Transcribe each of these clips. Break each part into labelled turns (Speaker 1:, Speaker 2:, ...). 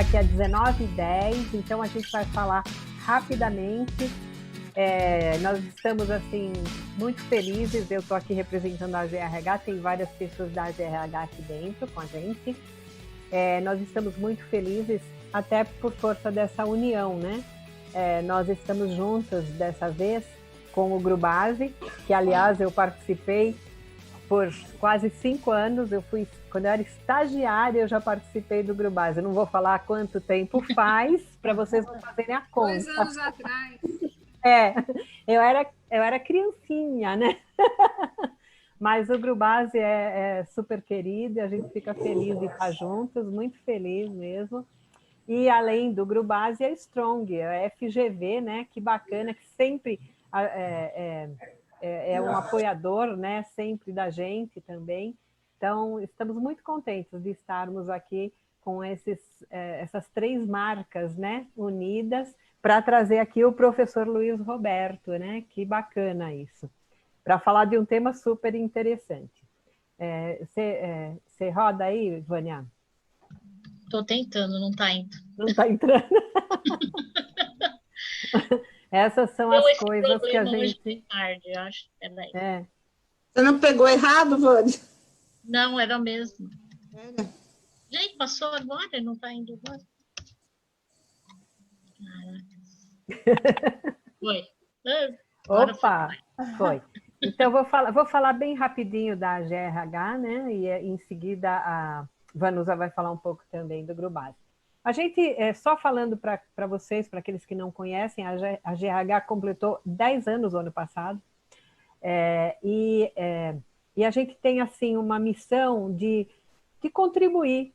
Speaker 1: aqui é 19h10, então a gente vai falar rapidamente. Nós estamos assim muito felizes, eu estou aqui representando a GRH, tem várias pessoas da GRH aqui dentro com a gente. Nós estamos muito felizes, até por força dessa união, né? Nós estamos juntas dessa vez com o Grubase, que aliás eu participei por quase 5 anos. Quando eu era estagiária, eu já participei do Grubase. Eu não vou falar quanto tempo faz, para vocês não fazerem a conta.
Speaker 2: 2 anos atrás.
Speaker 1: Eu era criancinha, né? Mas o Grubase é super querido, e a gente fica feliz de estar juntos, muito feliz mesmo. E além do Grubase, é Strong, é FGV, né? Que bacana, que sempre é um apoiador, né? Sempre da gente também. Então, estamos muito contentes de estarmos aqui com essas 3 marcas, né? Unidas, para trazer aqui o professor Luiz Roberto, né? Que bacana isso, para falar de um tema super interessante. Você roda aí, Vânia?
Speaker 3: Estou tentando, não está indo.
Speaker 1: Não está entrando. Essas são as coisas que a gente...
Speaker 3: tarde, acho.
Speaker 4: Você não pegou errado, Vânia?
Speaker 3: Não, era mesmo. Gente, passou agora, não está indo agora. Foi.
Speaker 1: Opa, foi. Então, vou falar bem rapidinho da GRH, né? E em seguida a Vanusa vai falar um pouco também do Grubase. A gente, só falando para vocês, para aqueles que não conhecem, a GRH completou 10 anos no ano passado. E a gente tem, assim, uma missão de contribuir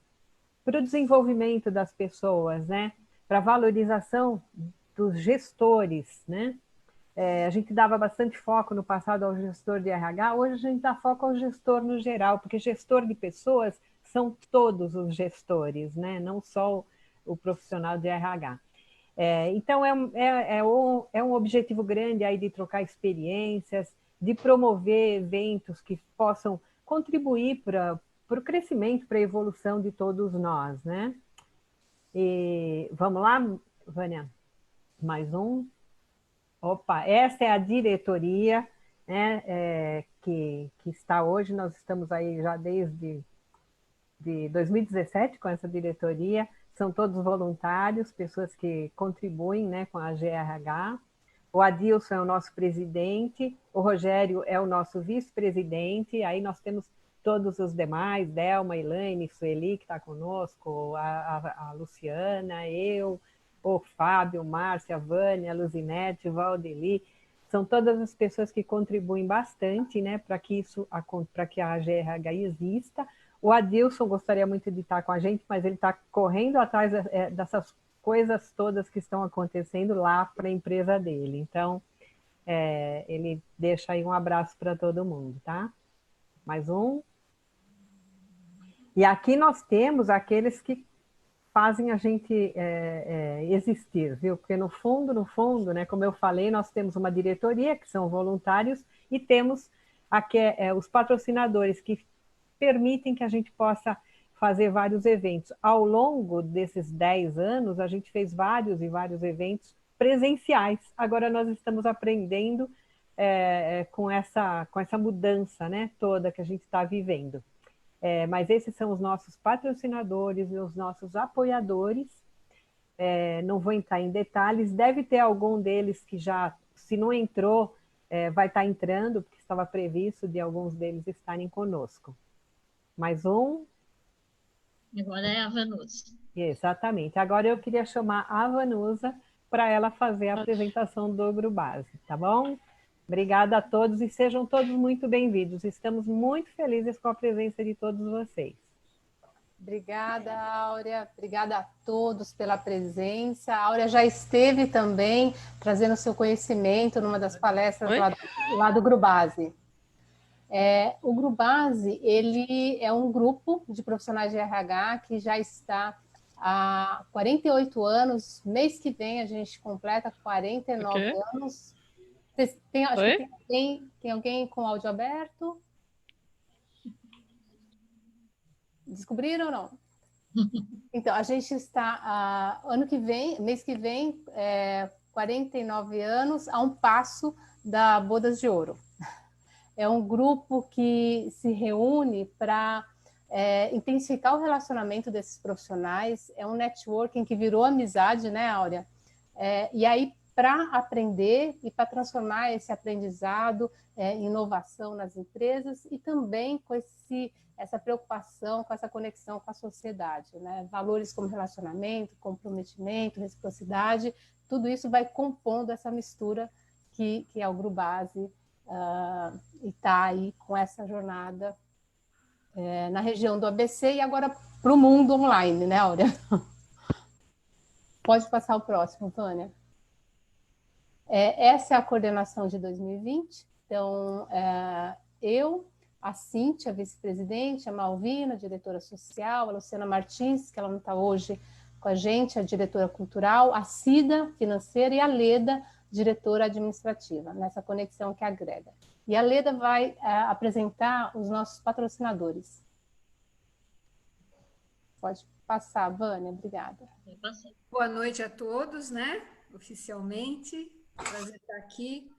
Speaker 1: para o desenvolvimento das pessoas, né? Para a valorização dos gestores, né? A gente dava bastante foco no passado ao gestor de RH, hoje a gente dá foco ao gestor no geral, porque gestor de pessoas são todos os gestores, né? Não só o profissional de RH. Então, é um objetivo grande aí de trocar experiências, de promover eventos que possam contribuir para o crescimento, para a evolução de todos nós, né? E vamos lá, Vânia? Mais um. Opa, essa é a diretoria, né, que está hoje. Nós estamos aí já desde 2017 com essa diretoria. São todos voluntários, pessoas que contribuem, né, com a GRH. O Adilson é o nosso presidente, o Rogério é o nosso vice-presidente, aí nós temos todos os demais, Delma, Elaine, Sueli, que está conosco, a Luciana, eu, o Fábio, Márcia, Vânia, Luzinete, Valdeli, são todas as pessoas que contribuem bastante, né, para que a GRH exista. O Adilson gostaria muito de estar com a gente, mas ele está correndo atrás dessas coisas todas que estão acontecendo lá para a empresa dele. Então, ele deixa aí um abraço para todo mundo, tá? Mais um. E aqui nós temos aqueles que fazem a gente existir, viu? Porque no fundo, né, como eu falei, nós temos uma diretoria, que são voluntários, e temos aqui os patrocinadores, que permitem que a gente possa fazer vários eventos. Ao longo desses 10 anos, a gente fez vários e vários eventos presenciais. Agora nós estamos aprendendo com essa mudança, né, toda que a gente está vivendo. Mas esses são os nossos patrocinadores e os nossos apoiadores. Não vou entrar em detalhes, deve ter algum deles que já, se não entrou, vai estar entrando, porque estava previsto de alguns deles estarem conosco. Mais um.
Speaker 3: Agora é a Vanusa.
Speaker 1: Exatamente. Agora eu queria chamar a Vanusa para ela fazer a apresentação do Grubase, tá bom? Obrigada a todos e sejam todos muito bem-vindos. Estamos muito felizes com a presença de todos vocês.
Speaker 2: Obrigada, Áurea. Obrigada a todos pela presença. A Áurea já esteve também trazendo seu conhecimento numa das palestras lá do Grubase. O Grubase, ele é um grupo de profissionais de RH que já está há 48 anos. Mês que vem a gente completa 49 anos. Acho que tem alguém com áudio aberto? Descobriram ou não? Então, a gente está, mês que vem, 49 anos, a um passo da Bodas de Ouro. É um grupo que se reúne para intensificar o relacionamento desses profissionais, é um networking que virou amizade, né, Áurea? E aí, para aprender e para transformar esse aprendizado em inovação nas empresas e também com essa preocupação, com essa conexão com a sociedade, né? Valores como relacionamento, comprometimento, reciprocidade, tudo isso vai compondo essa mistura que é o Grubase, e está aí com essa jornada na região do ABC e agora para o mundo online, né, Áurea? Pode passar o próximo, Tânia. Essa é a coordenação de 2020. Então, eu, a Cíntia, vice-presidente, a Malvina, diretora social, a Luciana Martins, que ela não está hoje com a gente, a diretora cultural, a Cida, financeira, e a Leda, diretora administrativa, nessa conexão que agrega. E a Leda vai apresentar os nossos patrocinadores. Pode passar, Vânia, obrigada.
Speaker 1: Boa noite a todos, né? Oficialmente, prazer estar aqui.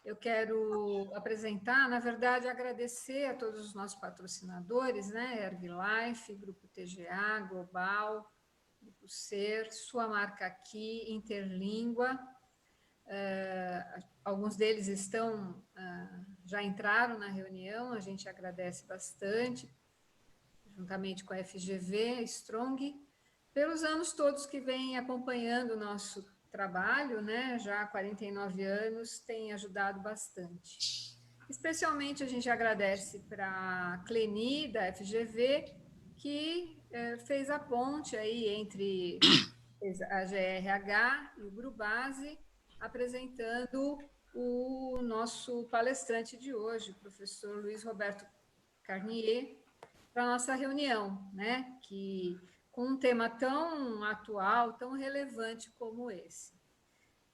Speaker 1: Eu quero apresentar, na verdade, agradecer a todos os nossos patrocinadores, né? Erglife, Grupo TGA, Global, Grupo Ser, Sua Marca Aqui, Interlíngua. Alguns deles já entraram na reunião, a gente agradece bastante, juntamente com a FGV, Strong, pelos anos todos que vêm acompanhando o nosso trabalho, né? Já há 49 anos, tem ajudado bastante. Especialmente a gente agradece para a Cleni, da FGV, que fez a ponte aí entre a GRH e o Grubase, apresentando o nosso palestrante de hoje, o professor Luiz Roberto Carnier, para a nossa reunião, né? Que com um tema tão atual, tão relevante como esse.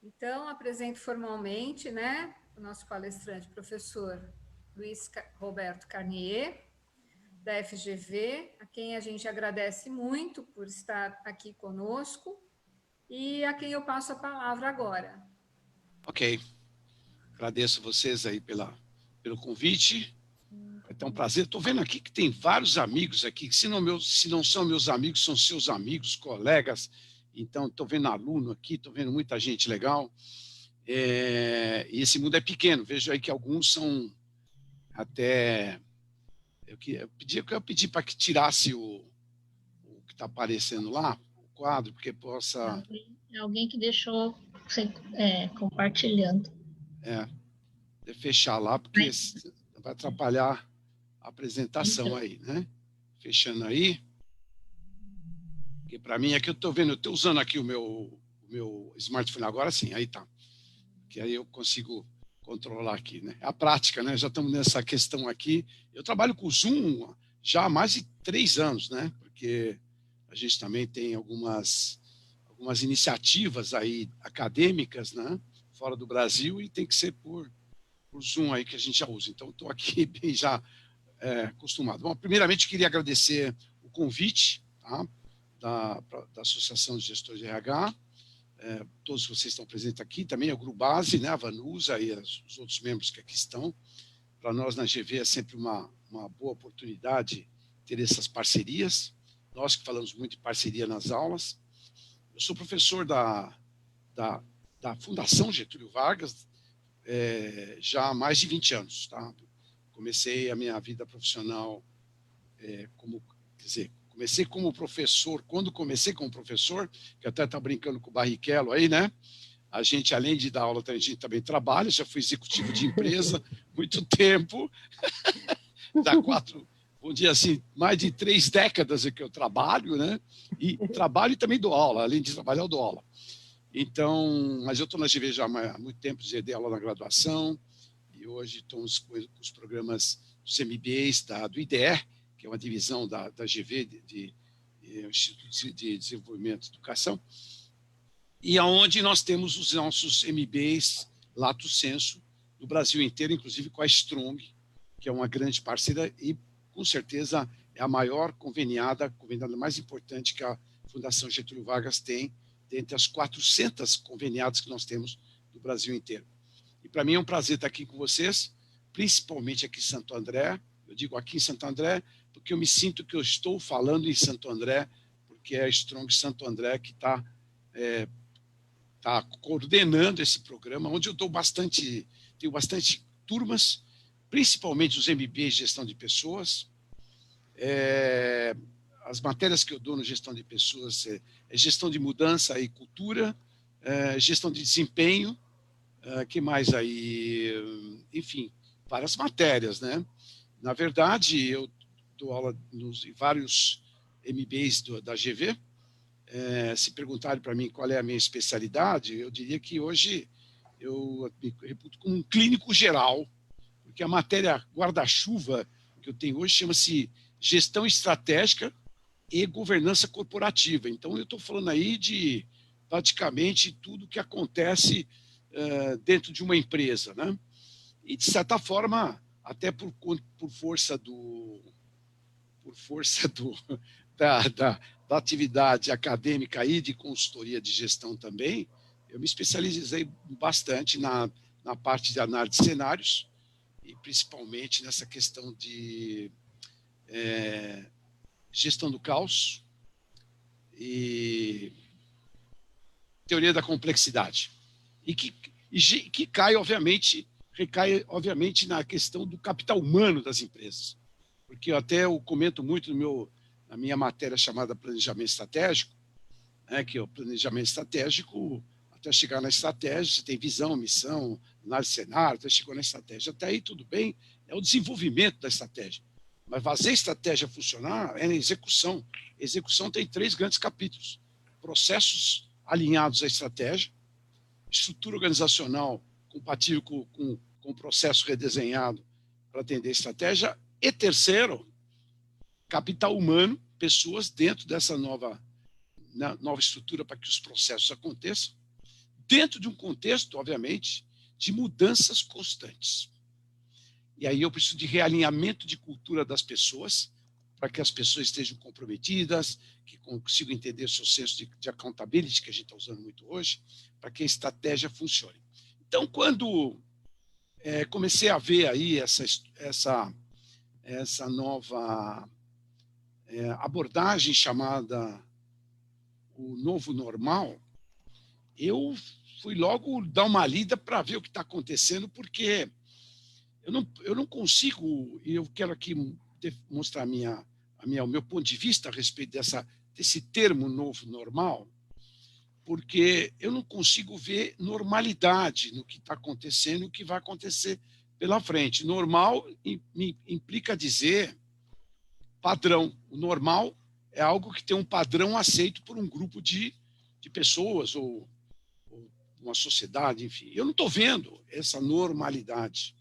Speaker 1: Então, apresento formalmente, né, o nosso palestrante, professor Luiz Roberto Carnier, da FGV, a quem a gente agradece muito por estar aqui conosco e a quem eu passo a palavra agora.
Speaker 5: Ok. Agradeço vocês aí pelo convite. É tão um prazer. Estou vendo aqui que tem vários amigos aqui, que se não são meus amigos, são seus amigos, colegas. Então, estou vendo aluno aqui, estou vendo muita gente legal. E esse mundo é pequeno. Vejo aí que alguns são até... Eu pedi para que tirasse o que está aparecendo lá, o quadro, porque possa...
Speaker 3: Alguém que deixou compartilhando.
Speaker 5: De fechar lá, porque vai atrapalhar a apresentação aí, né? Fechando aí. Porque para mim, aqui eu estou vendo, eu estou usando aqui o meu smartphone agora, sim, aí tá. Que aí eu consigo controlar aqui, né? A prática, né? Já estamos nessa questão aqui. Eu trabalho com o Zoom já há mais de 3 anos, né? Porque a gente também tem algumas iniciativas aí acadêmicas, né? Fora do Brasil, e tem que ser por Zoom aí que a gente já usa. Então, estou aqui bem já acostumado. Bom, primeiramente, queria agradecer o convite, tá? Da Associação de Gestores de RH, todos vocês estão presentes aqui, também o Grubase, né? A Vanusa e os outros membros que aqui estão. Para nós, na GV, é sempre uma boa oportunidade ter essas parcerias. Nós que falamos muito de parceria nas aulas. Eu sou professor da Fundação Getúlio Vargas, já há mais de 20 anos. Tá? Comecei a minha vida profissional comecei como professor, quando comecei como professor, que até está brincando com o Barrichello aí, né? A gente, além de dar aula, a gente também trabalha, já fui executivo de empresa, muito tempo, dá 4, vou dizer assim, mais de 3 décadas é que eu trabalho, né? E trabalho e também dou aula, além de trabalhar, eu dou aula. Então, mas eu estou na GV já há muito tempo, já dei aula na graduação, e hoje estamos com os programas dos MBAs do IDE, que é uma divisão da GV, Instituto de Desenvolvimento e Educação, e aonde nós temos os nossos MBAs lato sensu no Brasil inteiro, inclusive com a Strong, que é uma grande parceira e, com certeza, é a maior conveniada mais importante que a Fundação Getúlio Vargas tem, dentre as 400 conveniadas que nós temos no Brasil inteiro. E para mim é um prazer estar aqui com vocês, principalmente aqui em Santo André. Eu digo aqui em Santo André porque eu me sinto que eu estou falando em Santo André, porque é a Strong Santo André que está coordenando esse programa, onde eu tenho bastante turmas, principalmente os MBAs de gestão de pessoas. As matérias que eu dou no gestão de pessoas é gestão de mudança e cultura, gestão de desempenho, que mais aí? Enfim, várias matérias, né? Na verdade, eu dou aula em vários MBAs da GV. Se perguntarem para mim qual é a minha especialidade, eu diria que hoje eu me reputo como um clínico geral, porque a matéria guarda-chuva que eu tenho hoje chama-se Gestão Estratégica e Governança Corporativa. Então, eu estou falando aí de praticamente tudo que acontece dentro de uma empresa, né? E, de certa forma, até por força da atividade acadêmica e de consultoria de gestão também, eu me especializei bastante na parte de análise de cenários e principalmente nessa questão de gestão do caos e teoria da complexidade. E que recai, obviamente, na questão do capital humano das empresas. Porque eu comento muito na minha matéria chamada Planejamento Estratégico, que é o planejamento estratégico, até chegar na estratégia, você tem visão, missão, análise de cenário, até chegou na estratégia. Até aí tudo bem, é o desenvolvimento da estratégia. Mas fazer a estratégia funcionar é a execução. A execução tem 3 grandes capítulos. Processos alinhados à estratégia, estrutura organizacional compatível com o processo redesenhado para atender a estratégia, e terceiro, capital humano, pessoas dentro dessa nova estrutura para que os processos aconteçam, dentro de um contexto, obviamente, de mudanças constantes. E aí eu preciso de realinhamento de cultura das pessoas, para que as pessoas estejam comprometidas, que consigam entender o seu senso de accountability, que a gente está usando muito hoje, para que a estratégia funcione. Então, quando comecei a ver aí essa nova abordagem chamada o novo normal, eu fui logo dar uma lida para ver o que está acontecendo, porque eu não consigo, e eu quero aqui mostrar o meu ponto de vista a respeito desse termo novo normal, porque eu não consigo ver normalidade no que está acontecendo e o que vai acontecer pela frente. Normal implica dizer padrão. O normal é algo que tem um padrão aceito por um grupo de pessoas ou uma sociedade, enfim. Eu não estou vendo essa normalidade.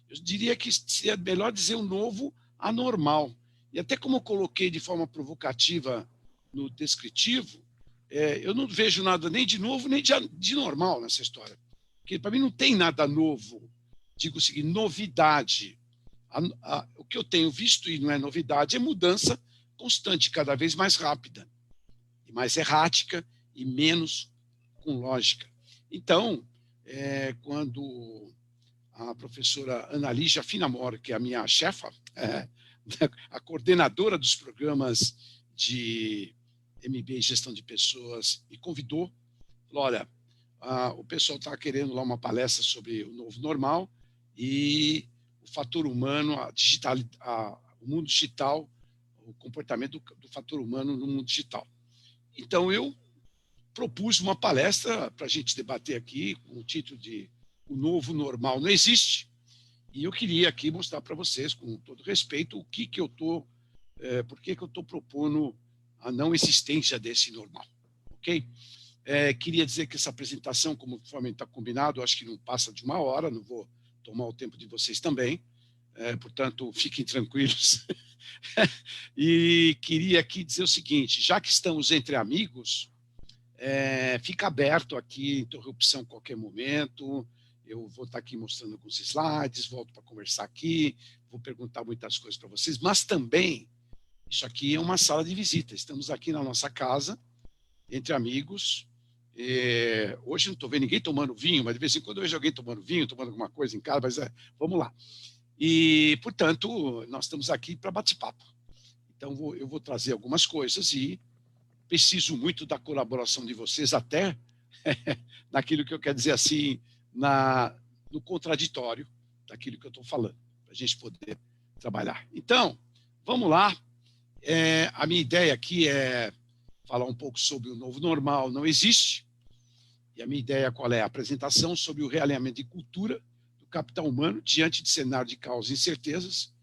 Speaker 5: Eu diria que seria melhor dizer o novo anormal. E até como eu coloquei de forma provocativa no descritivo, eu não vejo nada nem de novo, nem de normal nessa história. Porque, para mim, não tem nada novo. Digo o seguinte, novidade. O que eu tenho visto, e não é novidade, é mudança constante, cada vez mais rápida, e mais errática, e menos com lógica. Então, quando a professora Ana Lígia Finamore, que é a minha chefa, a coordenadora dos programas de MBA e Gestão de Pessoas, me convidou, falou, olha, o pessoal está querendo lá uma palestra sobre o novo normal e o fator humano, o mundo digital, o comportamento do fator humano no mundo digital. Então, eu propus uma palestra para a gente debater aqui, com o título de O Novo Normal Não Existe, e eu queria aqui mostrar para vocês, com todo respeito, por que eu estou propondo a não existência desse normal, ok? Queria dizer que essa apresentação, conforme está combinado, acho que não passa de 1 hora, não vou tomar o tempo de vocês também, portanto, fiquem tranquilos. E queria aqui dizer o seguinte, já que estamos entre amigos, fica aberto aqui, interrupção a qualquer momento, eu vou estar aqui mostrando alguns slides, volto para conversar aqui, vou perguntar muitas coisas para vocês, mas também Isso aqui é uma sala de visita. Estamos aqui na nossa casa, entre amigos. Hoje não estou vendo ninguém tomando vinho, mas de vez em quando eu vejo alguém tomando vinho, tomando alguma coisa em casa, mas vamos lá. E, portanto, nós estamos aqui para bate-papo. Então, eu vou trazer algumas coisas e preciso muito da colaboração de vocês, até naquilo que eu quero dizer assim, no contraditório daquilo que eu estou falando, para a gente poder trabalhar. Então, vamos lá. A minha ideia aqui é falar um pouco sobre o novo normal não existe. E a minha ideia qual é? A apresentação sobre o realinhamento de cultura do capital humano diante de cenário de caos e incertezas.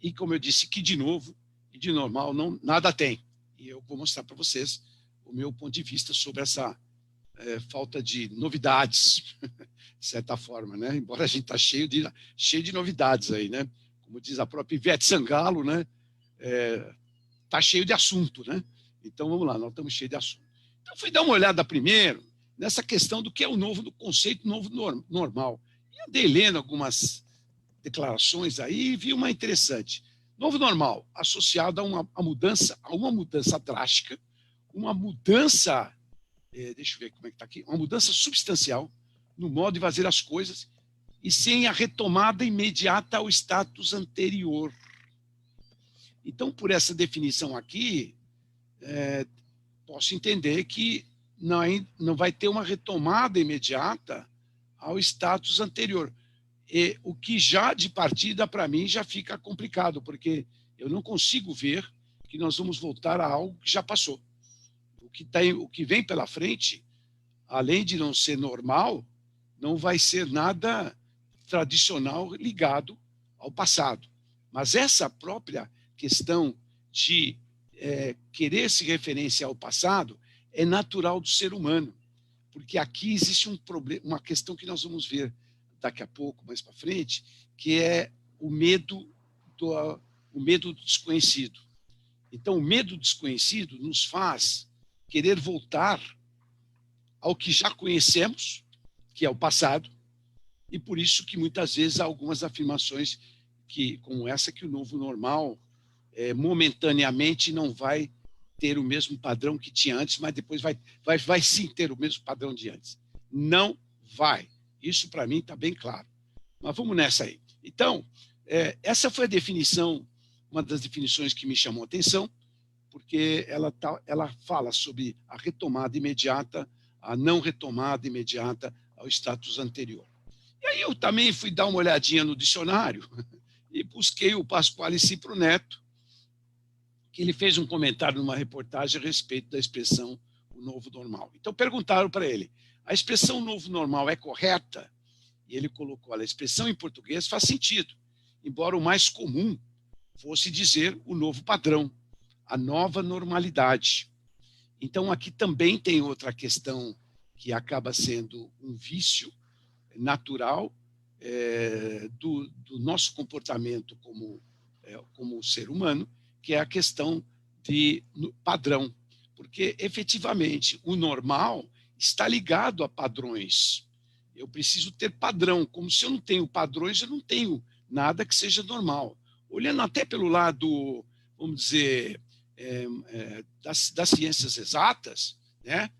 Speaker 5: E, como eu disse, que de novo e de normal nada tem. E eu vou mostrar para vocês o meu ponto de vista sobre essa falta de novidades, de certa forma, né? Embora a gente está cheio de novidades aí, né? Como diz a própria Ivete Sangalo, né? Está cheio de assunto, né? Então, vamos lá, nós estamos cheios de assunto. Então, fui dar uma olhada primeiro nessa questão do que é o novo, do conceito novo normal. E andei lendo algumas declarações aí e vi uma interessante. Novo normal, associado a uma mudança drástica, uma mudança, deixa eu ver como é que está aqui, uma mudança substancial no modo de fazer as coisas e sem a retomada imediata ao status anterior. Então, por essa definição aqui, posso entender que não vai ter uma retomada imediata ao status anterior. E o que já de partida, para mim, já fica complicado, porque eu não consigo ver que nós vamos voltar a algo que já passou. O que vem pela frente, além de não ser normal, não vai ser nada tradicional ligado ao passado. Mas essa própria questão de querer se referenciar ao passado é natural do ser humano, porque aqui existe um problema, uma questão que nós vamos ver daqui a pouco, mais para frente, que é o medo do desconhecido. Então, o medo do desconhecido nos faz querer voltar ao que já conhecemos, que é o passado, e por isso que muitas vezes há algumas afirmações como essa, que o novo normal momentaneamente não vai ter o mesmo padrão que tinha antes, mas depois vai sim ter o mesmo padrão de antes. Não vai. Isso, para mim, está bem claro. Mas vamos nessa aí. Então, essa foi a definição, uma das definições que me chamou a atenção, porque ela fala sobre a retomada imediata, a não retomada imediata ao status anterior. E aí eu também fui dar uma olhadinha no dicionário e busquei o Pasquale Cipro Neto, que ele fez um comentário numa reportagem a respeito da expressão o novo normal. Então perguntaram para ele, a expressão novo normal é correta? E ele colocou, a expressão em português faz sentido, embora o mais comum fosse dizer o novo padrão, a nova normalidade. Então aqui também tem outra questão que acaba sendo um vício natural do nosso comportamento como ser humano, que é a questão de padrão, porque efetivamente o normal está ligado a padrões. Eu preciso ter padrão, como se eu não tenho padrões, eu não tenho nada que seja normal. Olhando até pelo lado, vamos dizer, das ciências exatas, né?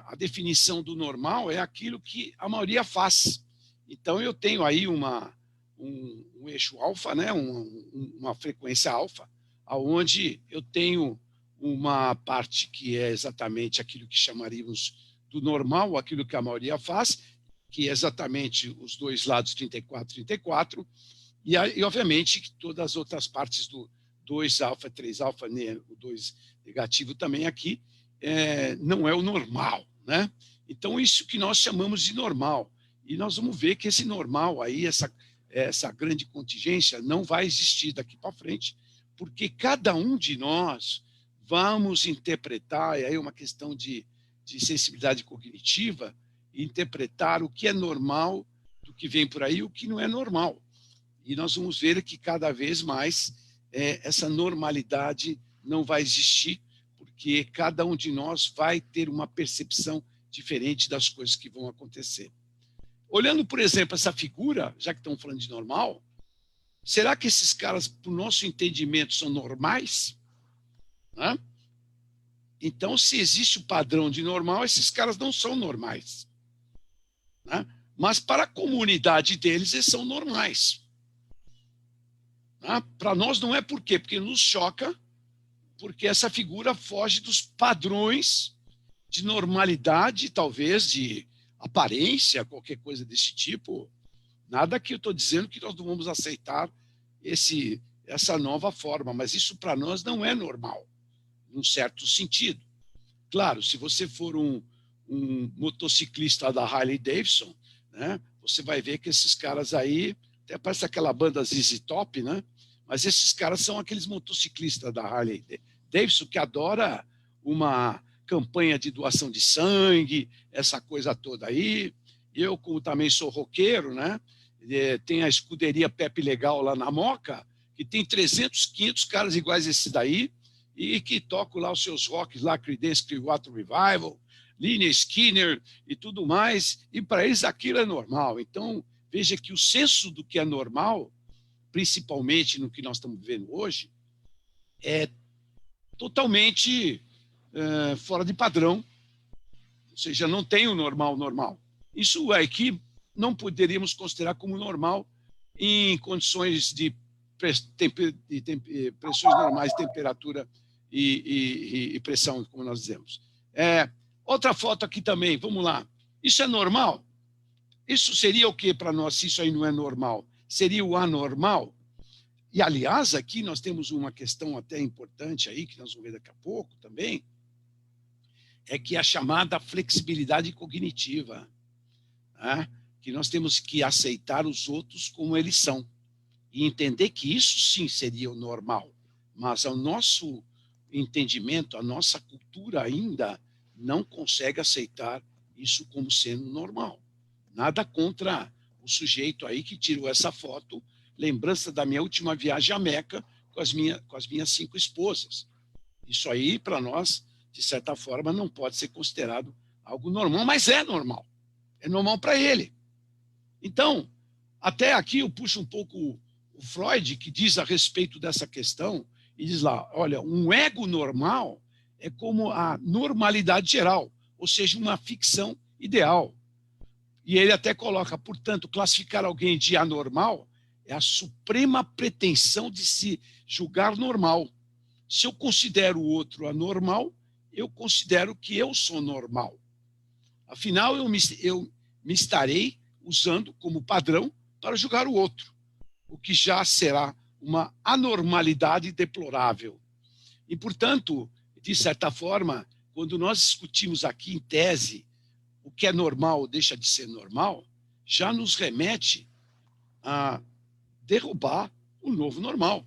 Speaker 5: A definição do normal é aquilo que a maioria faz. Então eu tenho aí um eixo alfa, né? uma frequência alfa, onde eu tenho uma parte que é exatamente aquilo que chamaríamos do normal, aquilo que a maioria faz, que é exatamente os dois lados 34, 34, e obviamente todas as outras partes do 2 alfa, 3 alfa, o 2 negativo também aqui, não é o normal, né? Então isso que nós chamamos de normal, e nós vamos ver que esse normal aí, essa grande contingência não vai existir daqui para frente, porque cada um de nós vamos interpretar, e aí é uma questão de sensibilidade cognitiva, interpretar o que é normal do que vem por aí e o que não é normal. E nós vamos ver que cada vez mais essa normalidade não vai existir, porque cada um de nós vai ter uma percepção diferente das coisas que vão acontecer. Olhando, por exemplo, essa figura, já que estão falando de normal, será que esses caras, por nosso entendimento, são normais? né? Então, se existe o padrão de normal, esses caras não são normais, né? Mas para a comunidade deles, eles são normais. Né? Para nós não é por quê? Porque nos choca, porque essa figura foge dos padrões de normalidade, talvez de aparência, qualquer coisa desse tipo. Nada que eu estou dizendo que nós não vamos aceitar essa nova forma, mas isso para nós não é normal, num certo sentido. Claro, se você for um motociclista da Harley Davidson, né, você vai ver que esses caras aí, até parece aquela banda ZZ Top, né? Mas esses caras são aqueles motociclistas da Harley Davidson que adora uma campanha de doação de sangue, essa coisa toda aí. Eu, como também sou roqueiro, né? Tem a escuderia Pepe Legal lá na Moca, que tem 300, 500 caras iguais a esse daí, e que tocam lá os seus rocks lá, Creedence Clearwater Revival, Lynyrd Skynyrd e tudo mais, e para eles aquilo é normal. Então, veja que o senso do que é normal, principalmente no que nós estamos vivendo hoje, é totalmente fora de padrão, ou seja, não tem o normal. Isso é que não poderíamos considerar como normal em condições de pressões normais, temperatura e pressão, como nós dizemos. Outra foto aqui também, vamos lá. Isso é normal? Isso seria o que para nós, se isso aí não é normal? Seria o anormal? E, aliás, aqui nós temos uma questão até importante aí, que nós vamos ver daqui a pouco também, é que a chamada flexibilidade cognitiva, né? Que nós temos que aceitar os outros como eles são e entender que isso sim seria o normal, mas o nosso entendimento, a nossa cultura ainda não consegue aceitar isso como sendo normal. Nada contra o sujeito aí que tirou essa foto, lembrança da minha última viagem à Meca com as minhas 5 esposas. Isso aí, para nós, de certa forma, não pode ser considerado algo normal, mas é normal. É normal para ele. Então, até aqui eu puxo um pouco o Freud, que diz a respeito dessa questão, e diz lá, olha, um ego normal é como a normalidade geral, ou seja, uma ficção ideal. E ele até coloca, portanto, classificar alguém de anormal é a suprema pretensão de se julgar normal. Se eu considero o outro anormal, eu considero que eu sou normal. Afinal, eu me estarei usando como padrão para julgar o outro, o que já será uma anormalidade deplorável. E, portanto, de certa forma, quando nós discutimos aqui em tese o que é normal ou deixa de ser normal, já nos remete a derrubar o novo normal,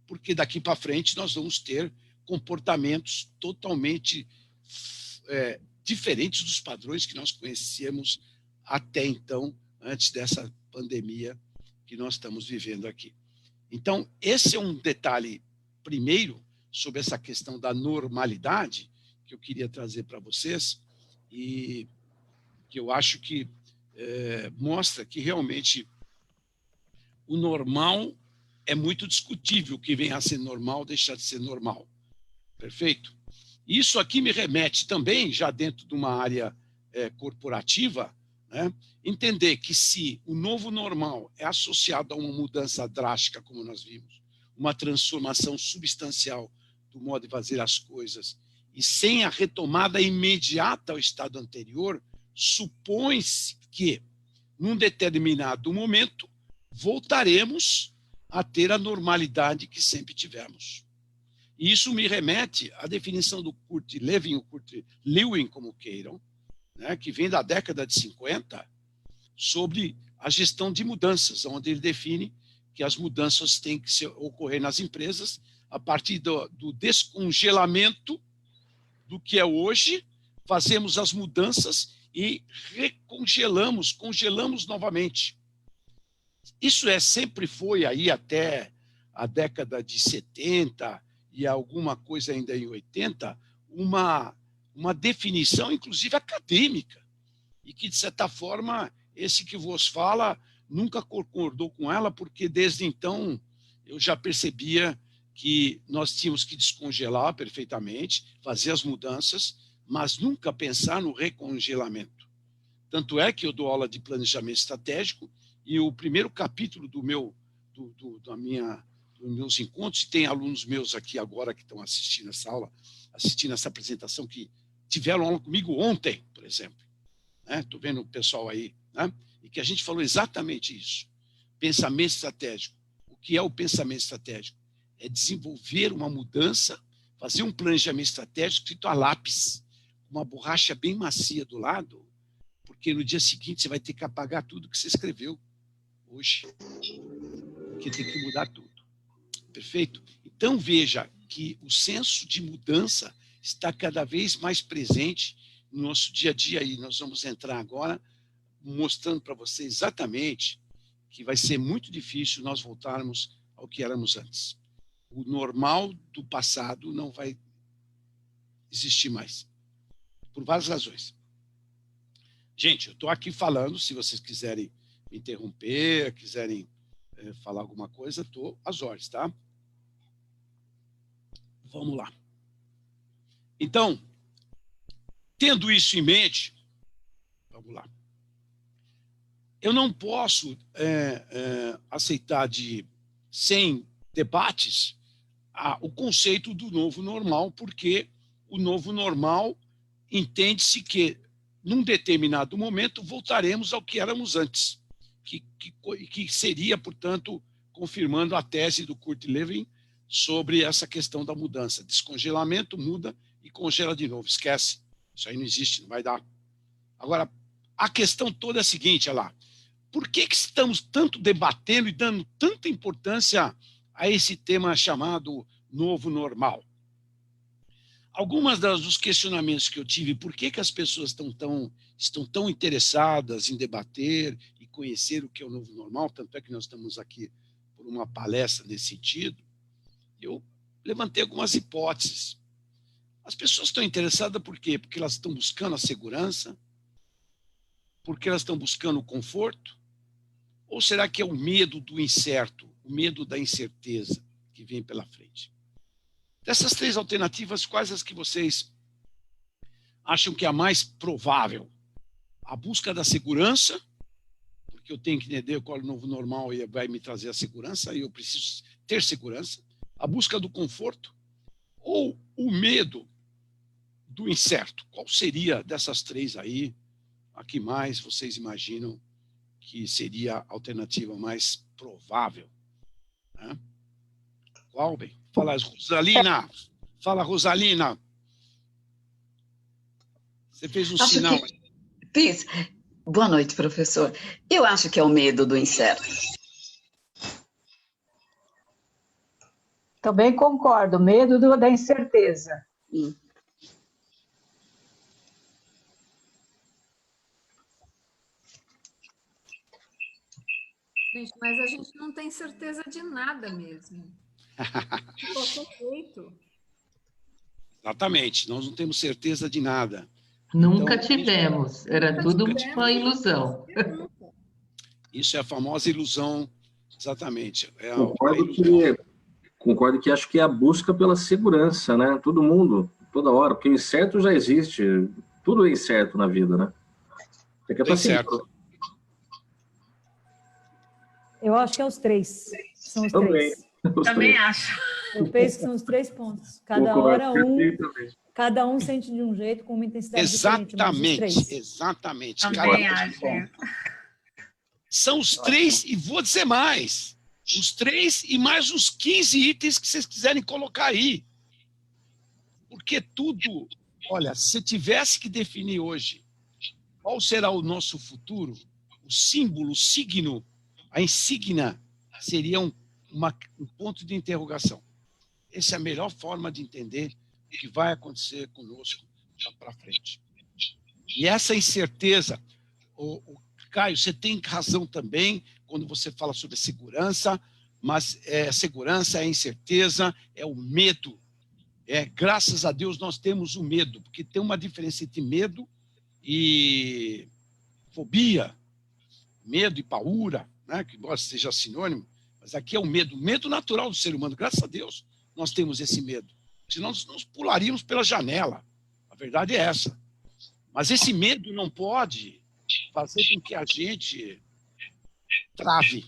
Speaker 5: porque daqui para frente nós vamos ter comportamentos totalmente diferentes dos padrões que nós conhecíamos até então, antes dessa pandemia que nós estamos vivendo aqui. Então, esse é um detalhe, primeiro, sobre essa questão da normalidade, que eu queria trazer para vocês, e que eu acho que mostra que realmente o normal é muito discutível, o que vem a ser normal, deixar de ser normal. Perfeito? Isso aqui me remete também, já dentro de uma área corporativa, né, entender que se o novo normal é associado a uma mudança drástica, como nós vimos, uma transformação substancial do modo de fazer as coisas, e sem a retomada imediata ao estado anterior, supõe-se que, num determinado momento, voltaremos a ter a normalidade que sempre tivemos. E isso me remete à definição do Kurt Lewin, o Kurt Lewin, como queiram, né, que vem da década de 50, sobre a gestão de mudanças, onde ele define que as mudanças têm que ocorrer nas empresas a partir do descongelamento do que é hoje, fazemos as mudanças e congelamos novamente. Isso sempre foi aí até a década de 70 e alguma coisa ainda em 80, uma definição, inclusive acadêmica, e que, de certa forma, esse que vos fala nunca concordou com ela, porque desde então eu já percebia que nós tínhamos que descongelar perfeitamente, fazer as mudanças, mas nunca pensar no recongelamento. Tanto é que eu dou aula de planejamento estratégico e o primeiro capítulo dos meus encontros, e tem alunos meus aqui agora que estão assistindo essa aula, assistindo essa apresentação, que tiveram aula comigo ontem, por exemplo. Estou vendo o pessoal aí, né? E que a gente falou exatamente isso. Pensamento estratégico. O que é o pensamento estratégico? É desenvolver uma mudança, fazer um planejamento estratégico escrito a lápis, com uma borracha bem macia do lado, porque no dia seguinte você vai ter que apagar tudo que você escreveu hoje, porque tem que mudar tudo. Perfeito? Então, veja que o senso de mudança está cada vez mais presente no nosso dia a dia. E nós vamos entrar agora mostrando para você exatamente que vai ser muito difícil nós voltarmos ao que éramos antes. O normal do passado não vai existir mais, por várias razões. Gente, eu estou aqui falando, se vocês quiserem me interromper, quiserem falar alguma coisa, estou às ordens, tá? Vamos lá. Então, tendo isso em mente, vamos lá. Eu não posso aceitar sem debates o conceito do novo normal, porque o novo normal entende-se que, num determinado momento, voltaremos ao que éramos antes, que seria, portanto, confirmando a tese do Kurt Lewin sobre essa questão da mudança. Descongelamento, muda e congela de novo. Esquece. Isso aí não existe, não vai dar. Agora, a questão toda é a seguinte, olha lá. Por que estamos tanto debatendo e dando tanta importância a esse tema chamado novo normal? Algumas dos questionamentos que eu tive, por que as pessoas estão tão interessadas em debater e conhecer o que é o novo normal, tanto é que nós estamos aqui por uma palestra nesse sentido, eu levantei algumas hipóteses. As pessoas estão interessadas por quê? Porque elas estão buscando a segurança? Porque elas estão buscando o conforto? Ou será que é o medo do incerto, o medo da incerteza que vem pela frente? Dessas três alternativas, quais as que vocês acham que é a mais provável? A busca da segurança, porque eu tenho que entender qual é o novo normal e vai me trazer a segurança, e eu preciso ter segurança. A busca do conforto ou o medo do incerto? Qual seria dessas três aí a que mais vocês imaginam que seria a alternativa mais provável? Né? Qual, bem? Fala, Rosalina. Fala, Rosalina. Você fez um sinal.
Speaker 6: Fiz. Boa noite, professor. Eu acho que é o medo do incerto.
Speaker 7: Também concordo, medo da incerteza.
Speaker 1: Gente, mas a gente não tem certeza de nada mesmo. Qualquer jeito.
Speaker 5: Exatamente, nós não temos certeza de nada.
Speaker 8: Nunca tivemos, era tudo uma ilusão.
Speaker 5: Isso é a famosa ilusão, exatamente.
Speaker 9: Concordo que acho que é a busca pela segurança, né? Todo mundo, toda hora, porque o incerto já existe, tudo é incerto na vida, né?
Speaker 5: Certo.
Speaker 7: Eu acho que é os três. São os três.
Speaker 3: Também acho.
Speaker 7: Eu penso que são os 3 pontos. Cada um sente de um jeito, com uma intensidade diferente.
Speaker 5: Exatamente.
Speaker 3: Também acho.
Speaker 5: São os 3, e vou dizer mais. Os 3 e mais uns 15 itens que vocês quiserem colocar aí. Porque tudo... Olha, se tivesse que definir hoje qual será o nosso futuro, o símbolo, o signo, a insígnia seria um ponto de interrogação. Essa é a melhor forma de entender o que vai acontecer conosco para frente. E essa incerteza, Caio, você tem razão também quando você fala sobre segurança, mas segurança é incerteza, é o medo. Graças a Deus nós temos o medo, porque tem uma diferença entre medo e fobia, medo e paura, né? Que embora seja sinônimo, mas aqui é o medo natural do ser humano, graças a Deus. nós temos esse medo? Senão nós pularíamos pela janela. A verdade é essa. Mas esse medo não pode fazer com que a gente trave,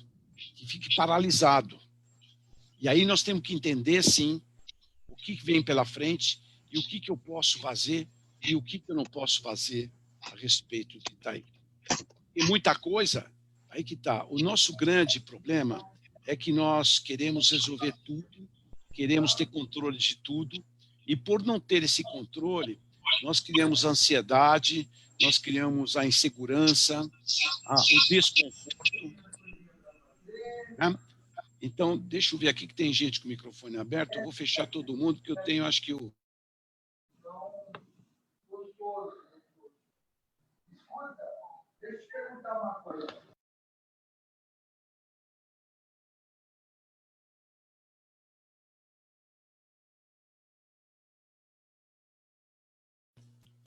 Speaker 5: que fique paralisado. E aí nós temos que entender, sim, o que vem pela frente e o que eu posso fazer e o que eu não posso fazer a respeito de daí. Tem muita coisa, aí que está. O nosso grande problema é que nós queremos resolver tudo, queremos ter controle de tudo, e por não ter esse controle, nós criamos a ansiedade, nós criamos a insegurança, o desconforto. Né? Então, deixa eu ver aqui que tem gente com o microfone aberto, eu vou fechar todo mundo, porque eu tenho, acho que o...
Speaker 10: Deixa eu perguntar uma coisa.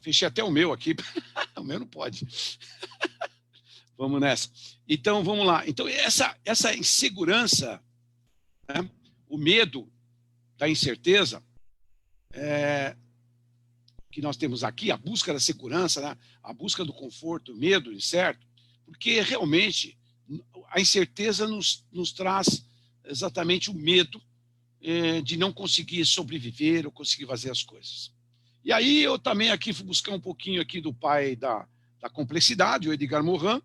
Speaker 5: Fechei até o meu aqui. O meu não pode. Vamos nessa. Então, vamos lá. Então, essa insegurança, né? O medo da incerteza, que nós temos aqui, a busca da segurança, né? A busca do conforto, o medo incerto, porque realmente a incerteza nos traz exatamente o medo de não conseguir sobreviver ou conseguir fazer as coisas. E aí eu também aqui fui buscar um pouquinho aqui do pai da complexidade, o Edgar Morin,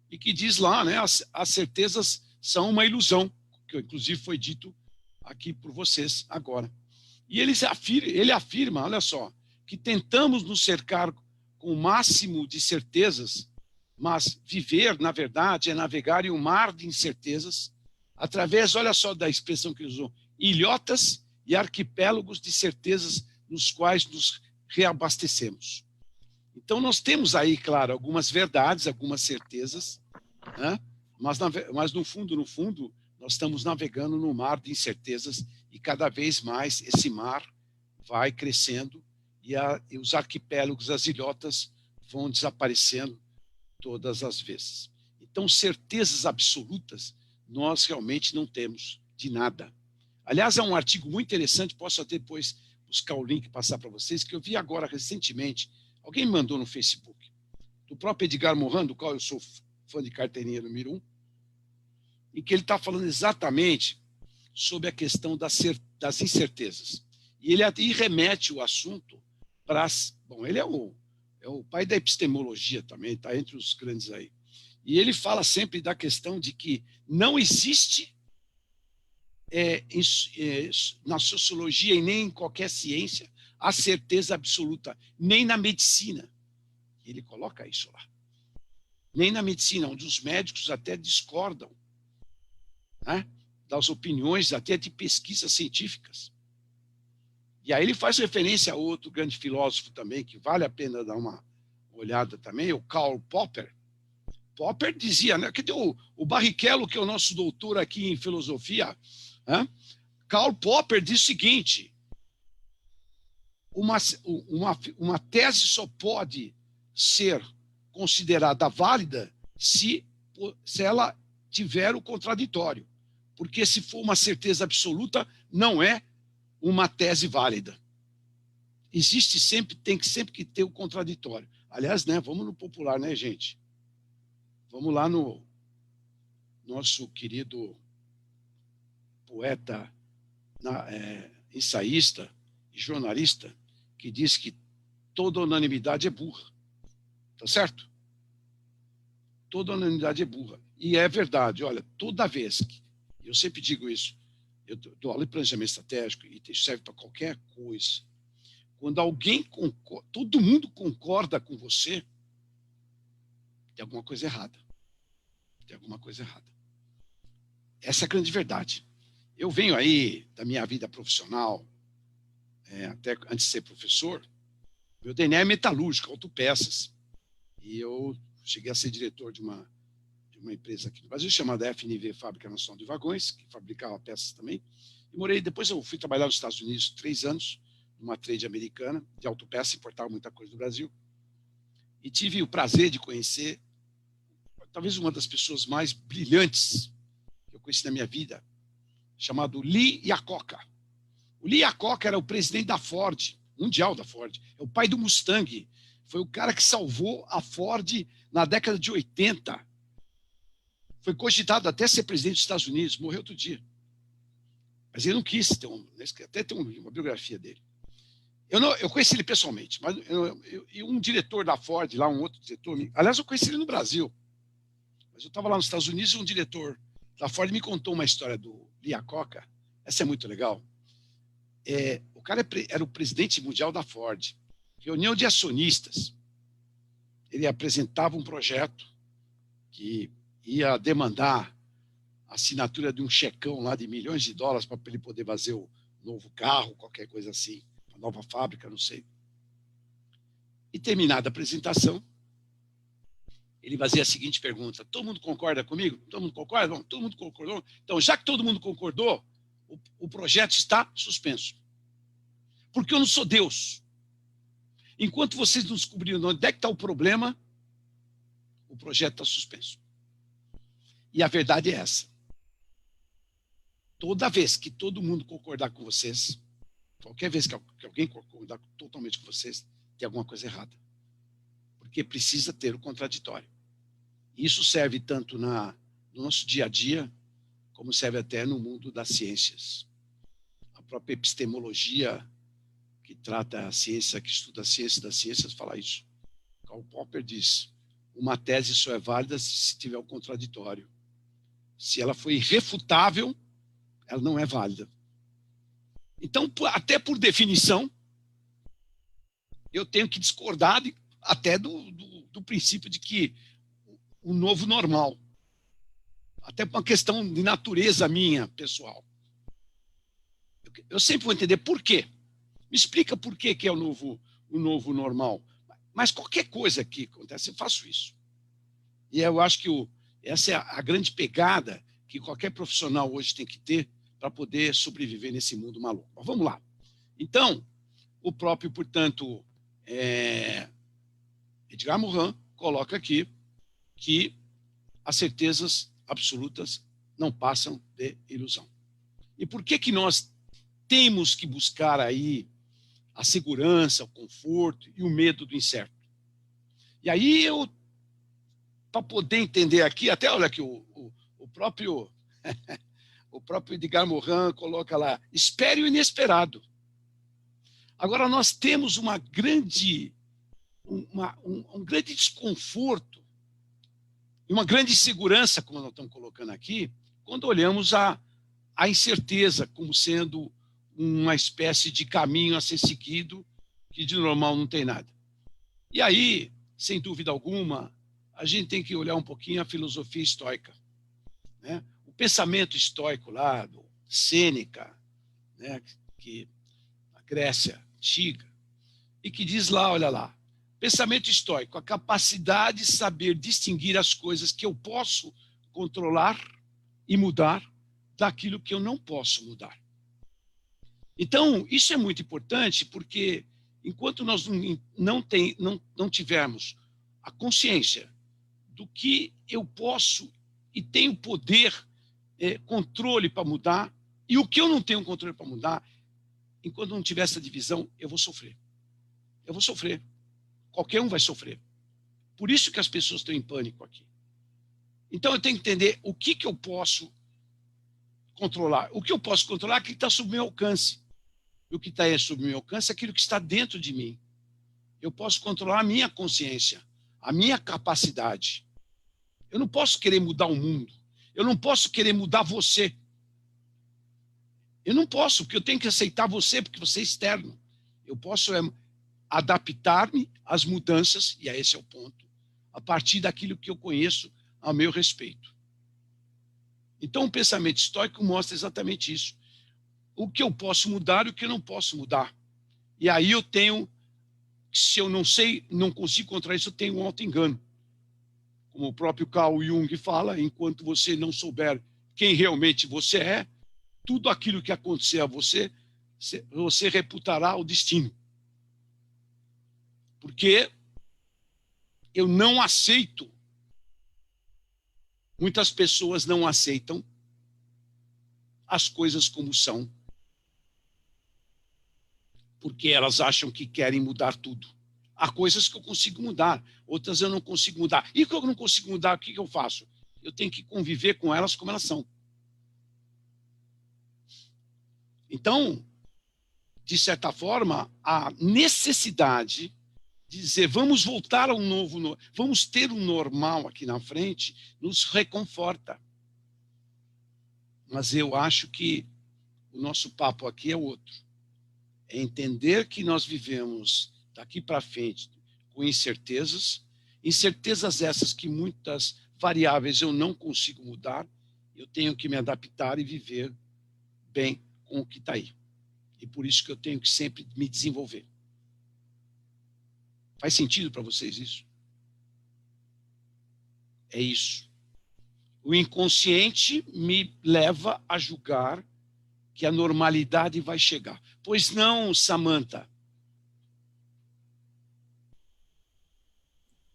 Speaker 5: e que diz lá, né, as certezas são uma ilusão, que inclusive foi dito aqui por vocês agora. E ele afirma, olha só, que tentamos nos cercar com o máximo de certezas, mas viver, na verdade, é navegar em um mar de incertezas, através, olha só da expressão que ele usou, ilhotas e arquipélagos de certezas nos quais nos reabastecemos. Então, nós temos aí, claro, algumas verdades, algumas certezas, né? Mas no fundo, nós estamos navegando no mar de incertezas e cada vez mais esse mar vai crescendo e os arquipélagos, as ilhotas vão desaparecendo todas as vezes. Então, certezas absolutas nós realmente não temos de nada. Aliás, há um artigo muito interessante, posso até depois buscar o link e passar para vocês, que eu vi agora recentemente, alguém me mandou no Facebook, do próprio Edgar Morin, do qual eu sou fã de carteirinha número 1, em que ele está falando exatamente sobre a questão das incertezas. E ele remete o assunto para... Bom, ele é o pai da epistemologia também, está entre os grandes aí. E ele fala sempre da questão de que não existe na sociologia e nem em qualquer ciência a certeza absoluta, nem na medicina. Ele coloca isso lá. Nem na medicina, onde os médicos até discordam, né, das opiniões até de pesquisas científicas. E aí ele faz referência a outro grande filósofo também, que vale a pena dar uma olhada também, o Karl Popper. Popper dizia, né, que o Barrichello, que é o nosso doutor aqui em filosofia, né, Karl Popper diz o seguinte: uma tese só pode ser considerada válida se ela tiver o contraditório. Porque se for uma certeza absoluta, não é uma tese válida. Existe sempre, tem que sempre que ter o contraditório. Aliás, né, vamos no popular, né, gente? Vamos lá no nosso querido poeta, ensaísta e jornalista, que diz que toda unanimidade é burra. Tá certo? Toda unanimidade é burra. E é verdade, olha, toda vez que, eu sempre digo isso, eu dou aula de planejamento estratégico e isso serve para qualquer coisa. Quando alguém concorda, todo mundo concorda com você, tem alguma coisa errada. Tem alguma coisa errada. Essa é a grande verdade. Eu venho aí da minha vida profissional, até antes de ser professor, meu DNA é metalúrgico, autopeças. E eu cheguei a ser diretor de uma empresa aqui no Brasil, chamada FNV, Fábrica Nacional de Vagões, que fabricava peças também. E depois eu fui trabalhar nos Estados Unidos 3 anos, numa trade americana, de autopeça, importava muita coisa do Brasil. E tive o prazer de conhecer, talvez uma das pessoas mais brilhantes que eu conheci na minha vida, chamado Lee Iacocca. O Lee Iacocca era o presidente da Ford, mundial da Ford. É o pai do Mustang. Foi o cara que salvou a Ford na década de 80. Foi cogitado até ser presidente dos Estados Unidos, morreu outro dia. Mas ele não quis ter até tem uma biografia dele. Eu conheci ele pessoalmente, mas um diretor da Ford, lá um outro diretor, aliás, eu conheci ele no Brasil, mas eu estava lá nos Estados Unidos e um diretor da Ford me contou uma história do Lee Iacocca. Essa é muito legal. O cara era o presidente mundial da Ford, reunião de acionistas. Ele apresentava um projeto que ia demandar a assinatura de um checão lá de milhões de dólares para ele poder fazer o novo carro, qualquer coisa assim, a nova fábrica, não sei. E terminada a apresentação, ele fazia a seguinte pergunta: todo mundo concorda comigo? Todo mundo concorda? Bom, todo mundo concordou? Então, já que todo mundo concordou, o projeto está suspenso. Porque eu não sou Deus. Enquanto vocês não descobriram onde é que está o problema, o projeto está suspenso. E a verdade é essa. Toda vez que todo mundo concordar com vocês, qualquer vez que alguém concordar totalmente com vocês, tem alguma coisa errada. Porque precisa ter o contraditório. Isso serve tanto no nosso dia a dia, como serve até no mundo das ciências. A própria epistemologia, que trata a ciência, que estuda a ciência das ciências, fala isso. Karl Popper diz: uma tese só é válida se tiver o contraditório. Se ela foi irrefutável, ela não é válida. Então, até por definição, eu tenho que discordar até do princípio de que o novo normal, até por uma questão de natureza minha, pessoal. Eu sempre vou entender por quê. Me explica por que é o novo normal. Mas qualquer coisa que acontece, eu faço isso. E eu acho que essa é a grande pegada que qualquer profissional hoje tem que ter para poder sobreviver nesse mundo maluco. Mas vamos lá. Então, o próprio, portanto, Edgar Morin coloca aqui que as certezas absolutas não passam de ilusão. E por que nós temos que buscar aí a segurança, o conforto e o medo do incerto? E aí para poder entender aqui, até olha aqui, o próprio Edgar Morin coloca lá: espere o inesperado. Agora, nós temos um grande desconforto e uma grande insegurança, como nós estamos colocando aqui, quando olhamos a incerteza como sendo uma espécie de caminho a ser seguido, que de normal não tem nada. E aí, sem dúvida alguma, a gente tem que olhar um pouquinho a filosofia estoica, né? O pensamento estoico lá, do Sêneca, né? Que a Grécia antiga, e que diz lá, olha lá, pensamento estoico, a capacidade de saber distinguir as coisas que eu posso controlar e mudar daquilo que eu não posso mudar. Então, isso é muito importante, porque enquanto nós não tivermos a consciência do que eu posso e tenho poder, controle para mudar, e o que eu não tenho controle para mudar, enquanto não tiver essa divisão, eu vou sofrer. Eu vou sofrer. Qualquer um vai sofrer. Por isso que as pessoas estão em pânico aqui. Então, eu tenho que entender o que eu posso controlar. O que eu posso controlar é aquilo que está sob meu alcance. E o que está sob meu alcance é aquilo que está dentro de mim. Eu posso controlar a minha consciência, a minha capacidade. Eu não posso querer mudar o mundo. Eu não posso querer mudar você. Eu não posso, porque eu tenho que aceitar você, porque você é externo. Eu posso adaptar-me às mudanças, e esse é o ponto, a partir daquilo que eu conheço a meu respeito. Então, o pensamento estoico mostra exatamente isso. O que eu posso mudar e o que eu não posso mudar. E aí eu tenho, se eu não sei, não consigo controlar isso, eu tenho um auto-engano. Como o próprio Carl Jung fala, enquanto você não souber quem realmente você é, tudo aquilo que acontecer a você, você reputará o destino. Porque eu não aceito, muitas pessoas não aceitam as coisas como são. porque elas acham que querem mudar tudo. Há coisas que eu consigo mudar, outras eu não consigo mudar. E que eu não consigo mudar, o que eu faço? Eu tenho que conviver com elas como elas são. Então, de certa forma, a necessidade de dizer vamos voltar ao novo, vamos ter um normal aqui na frente, nos reconforta. Mas eu acho que o nosso papo aqui é outro. É entender que nós vivemos daqui para frente com incertezas, incertezas essas que muitas variáveis eu não consigo mudar, eu tenho que me adaptar e viver bem com o que está aí. E por isso que eu tenho que sempre me desenvolver. Faz sentido para vocês isso? É isso. O inconsciente me leva a julgar que a normalidade vai chegar. Pois não, Samantha?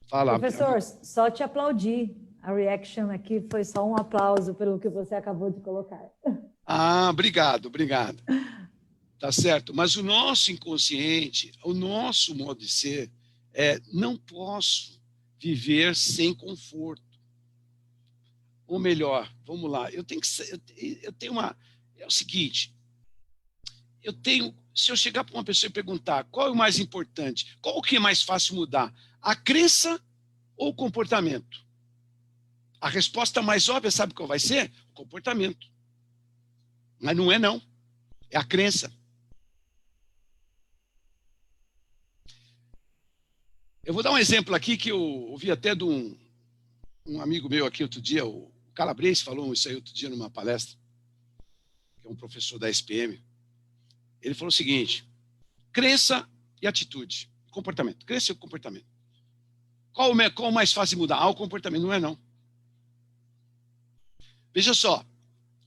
Speaker 5: Fala.
Speaker 7: Professor, só te aplaudir. A reaction aqui foi só um aplauso pelo que você acabou de colocar.
Speaker 5: Ah, obrigado, obrigado. Tá certo. Mas o nosso inconsciente, o nosso modo de ser, não posso viver sem conforto. Ou melhor, vamos lá, eu tenho uma... É o seguinte, se eu chegar para uma pessoa e perguntar qual é o mais importante, qual o que é mais fácil mudar, a crença ou o comportamento? A resposta mais óbvia, sabe qual vai ser? O comportamento. Mas não é não, é a crença. Eu vou dar um exemplo aqui que eu ouvi até de um amigo meu aqui outro dia, o Calabrese falou isso aí outro dia numa palestra, que é um professor da SPM. Ele falou o seguinte: crença e atitude, comportamento. Crença e comportamento. Qual o mais fácil de mudar? O comportamento. Não é não. Veja só,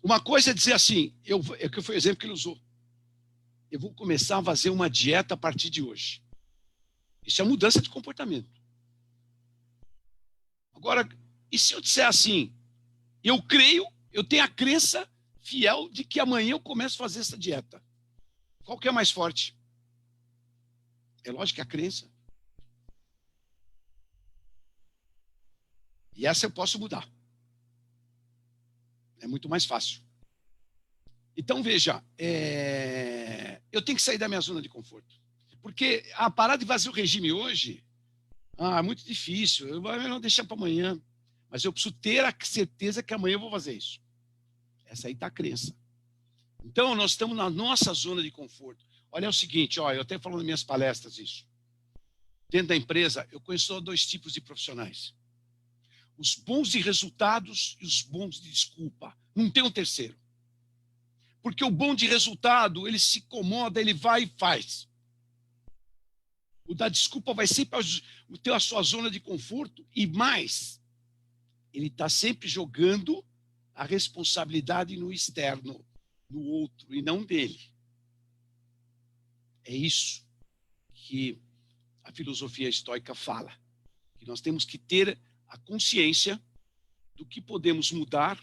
Speaker 5: uma coisa é dizer assim, que foi o exemplo que ele usou. Eu vou começar a fazer uma dieta a partir de hoje. Isso é mudança de comportamento. Agora, e se eu disser assim, eu creio, eu tenho a crença fiel de que amanhã eu começo a fazer essa dieta. Qual que é mais forte? É lógico que a crença. E essa eu posso mudar. É muito mais fácil. Então, veja, eu tenho que sair da minha zona de conforto. Porque a parar de fazer o regime hoje, é muito difícil, eu vou não deixar para amanhã. Mas eu preciso ter a certeza que amanhã eu vou fazer isso. Essa aí está a crença. Então, nós estamos na nossa zona de conforto. Olha, é o seguinte, eu até falo nas minhas palestras isso. Dentro da empresa, eu conheço só 2 tipos de profissionais. Os bons de resultados e os bons de desculpa. Não tem um terceiro. Porque o bom de resultado, ele se incomoda, ele vai e faz. O da desculpa vai sempre ter a sua zona de conforto e mais, ele está sempre jogando a responsabilidade no externo, no outro, e não dele. É isso que a filosofia estoica fala, que nós temos que ter a consciência do que podemos mudar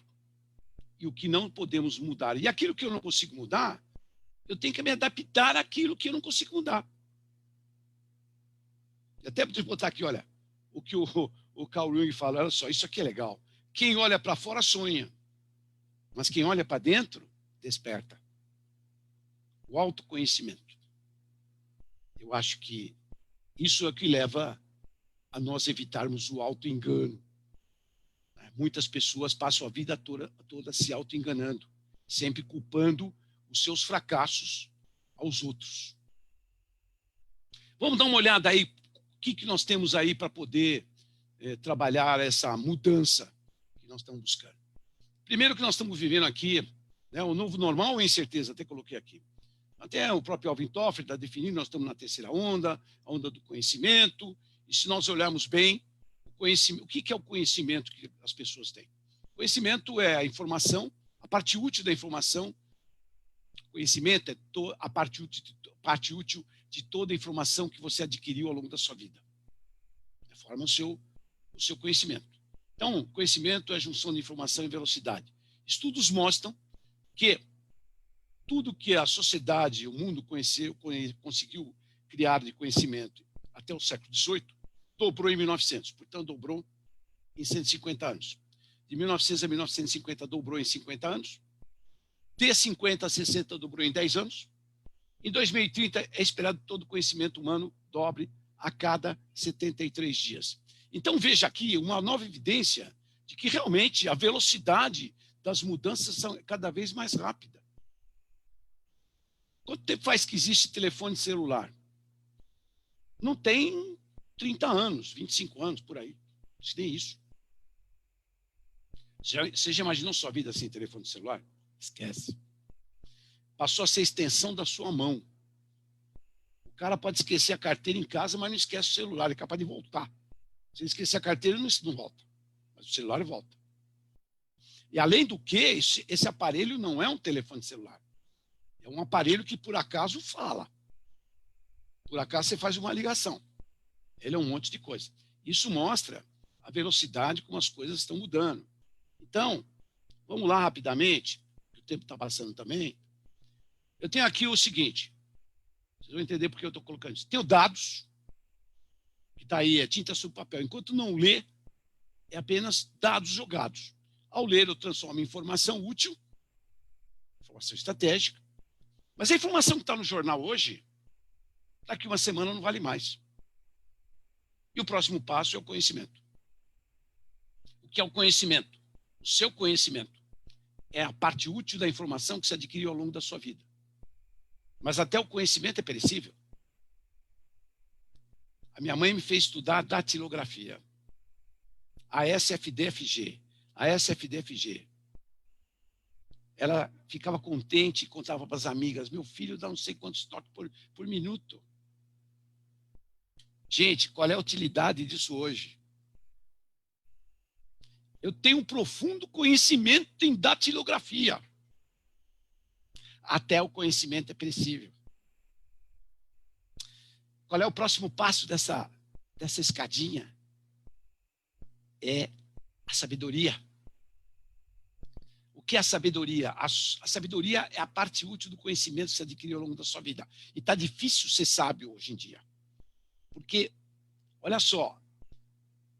Speaker 5: e o que não podemos mudar. E aquilo que eu não consigo mudar, eu tenho que me adaptar àquilo que eu não consigo mudar. Até para botar aqui, olha, o que o Carl Jung fala, olha só, isso aqui é legal. Quem olha para fora sonha, mas quem olha para dentro desperta. O autoconhecimento. Eu acho que isso é o que leva a nós evitarmos o autoengano. Muitas pessoas passam a vida toda se autoenganando, sempre culpando os seus fracassos aos outros. Vamos dar uma olhada aí, o que nós temos aí para poder trabalhar essa mudança que nós estamos buscando. Primeiro que nós estamos vivendo aqui, o novo normal ou incerteza, até coloquei aqui. Até o próprio Alvin Toffler está definindo, nós estamos na terceira onda, a onda do conhecimento, e se nós olharmos bem, o que é o conhecimento que as pessoas têm? O conhecimento é a informação, a parte útil da informação. O conhecimento é a parte útil de toda a informação que você adquiriu ao longo da sua vida. Forma o seu conhecimento. Então, conhecimento é a junção de informação e velocidade. Estudos mostram que tudo que a sociedade, o mundo conseguiu criar de conhecimento até o século XVIII, dobrou em 1900. Portanto, dobrou em 150 anos. De 1900 a 1950, dobrou em 50 anos. De 50 a 60, dobrou em 10 anos. Em 2030, é esperado que todo o conhecimento humano dobre a cada 73 dias. Então, veja aqui uma nova evidência de que realmente a velocidade das mudanças são cada vez mais rápida. Quanto tempo faz que existe telefone celular? Não tem 30 anos, 25 anos, por aí. Acho que nem isso. Você já imaginou sua vida sem telefone celular? Esquece. Passou a ser a extensão da sua mão. O cara pode esquecer a carteira em casa, mas não esquece o celular, é capaz de voltar. Se ele esquecer a carteira, não volta. Mas o celular volta. E além do que, esse aparelho não é um telefone celular. É um aparelho que, por acaso, fala. Por acaso, você faz uma ligação. Ele é um monte de coisa. Isso mostra a velocidade como as coisas estão mudando. Então, vamos lá rapidamente, o tempo está passando também. Eu tenho aqui o seguinte, vocês vão entender porque eu estou colocando isso. Tenho dados, que está aí, é tinta sobre papel. Enquanto não lê, é apenas dados jogados. Ao ler, eu transformo em informação útil, informação estratégica. Mas a informação que está no jornal hoje, daqui uma semana não vale mais. E o próximo passo é o conhecimento. O que é o conhecimento? O seu conhecimento é a parte útil da informação que você adquiriu ao longo da sua vida. Mas até o conhecimento é perecível. A minha mãe me fez estudar datilografia. A SFDFG. A SFDFG. Ela ficava contente e contava para as amigas, meu filho dá não sei quantos toques por minuto. Gente, qual é a utilidade disso hoje? Eu tenho um profundo conhecimento em datilografia. Até o conhecimento é perecível. Qual é o próximo passo dessa escadinha? É a sabedoria. O que é a sabedoria? A sabedoria é a parte útil do conhecimento que você adquiriu ao longo da sua vida. E está difícil ser sábio hoje em dia. Porque, olha só,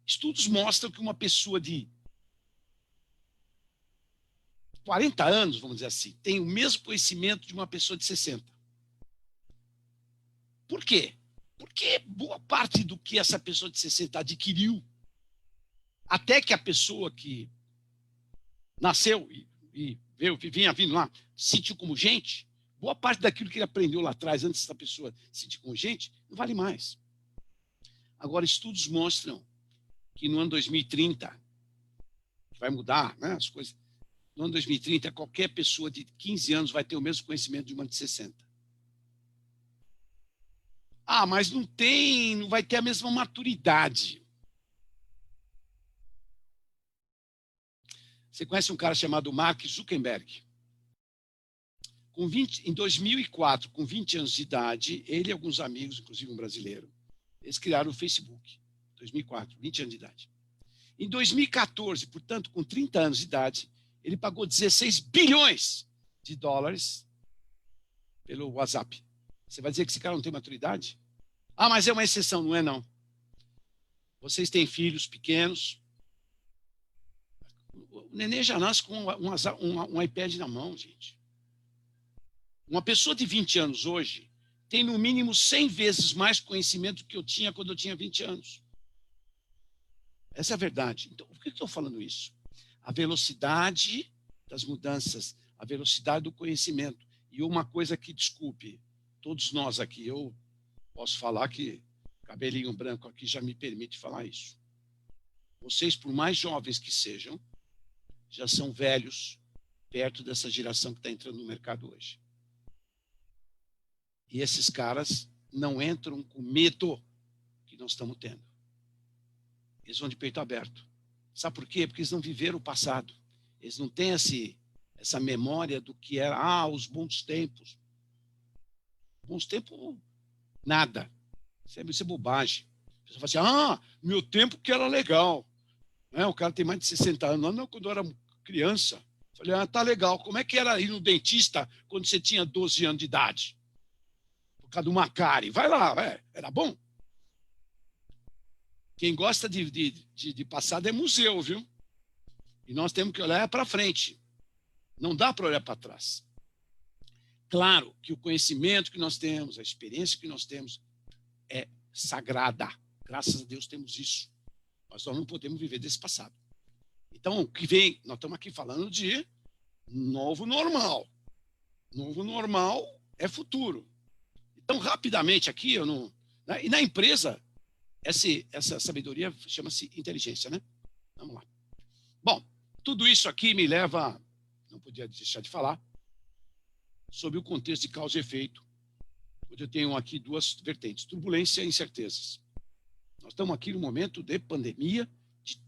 Speaker 5: estudos mostram que uma pessoa de 40 anos, vamos dizer assim, tem o mesmo conhecimento de uma pessoa de 60. Por quê? Porque boa parte do que essa pessoa de 60 adquiriu, até que a pessoa que nasceu e vinha vindo lá, sentiu como gente, boa parte daquilo que ele aprendeu lá atrás, antes dessa pessoa sentir como gente, não vale mais. Agora, estudos mostram que no ano 2030, vai mudar, né, as coisas. No ano 2030, qualquer pessoa de 15 anos vai ter o mesmo conhecimento de uma de 60. Ah, mas não vai ter a mesma maturidade. Você conhece um cara chamado Mark Zuckerberg? Em 2004, com 20 anos de idade, ele e alguns amigos, inclusive um brasileiro, eles criaram o Facebook. 2004, 20 anos de idade. Em 2014, portanto, com 30 anos de idade, ele pagou 16 bilhões de dólares pelo WhatsApp. Você vai dizer que esse cara não tem maturidade? Ah, mas é uma exceção, não é não. Vocês têm filhos pequenos. O neném já nasce com um iPad na mão, gente. Uma pessoa de 20 anos hoje tem no mínimo 100 vezes mais conhecimento do que eu tinha quando eu tinha 20 anos. Essa é a verdade. Então, por que eu estou falando isso? A velocidade das mudanças, a velocidade do conhecimento. E uma coisa que, desculpe, todos nós aqui, eu posso falar que cabelinho branco aqui já me permite falar isso. Vocês, por mais jovens que sejam, já são velhos perto dessa geração que está entrando no mercado hoje. E esses caras não entram com medo que nós estamos tendo. Eles vão de peito aberto. Sabe por quê? Porque eles não viveram o passado. Eles não têm essa memória do que era os bons tempos. Bons tempos, nada. Isso é bobagem. A pessoa fala assim, meu tempo que era legal. O cara tem mais de 60 anos. Não, quando eu era criança. Falei, tá legal. Como é que era ir no dentista quando você tinha 12 anos de idade? Por causa de uma cárie. Vai lá, era bom. Quem gosta de passado é museu, viu? E nós temos que olhar para frente. Não dá para olhar para trás. Claro que o conhecimento que nós temos, a experiência que nós temos é sagrada. Graças a Deus temos isso. Mas nós não podemos viver desse passado. Então, o que vem, nós estamos aqui falando de novo normal. Novo normal é futuro. Então, rapidamente aqui, e na empresa, essa sabedoria chama-se inteligência, né? Vamos lá. Bom, tudo isso aqui me leva, não podia deixar de falar, sobre o contexto de causa e efeito, onde eu tenho aqui duas vertentes, turbulência e incertezas. Nós estamos aqui no momento de pandemia, de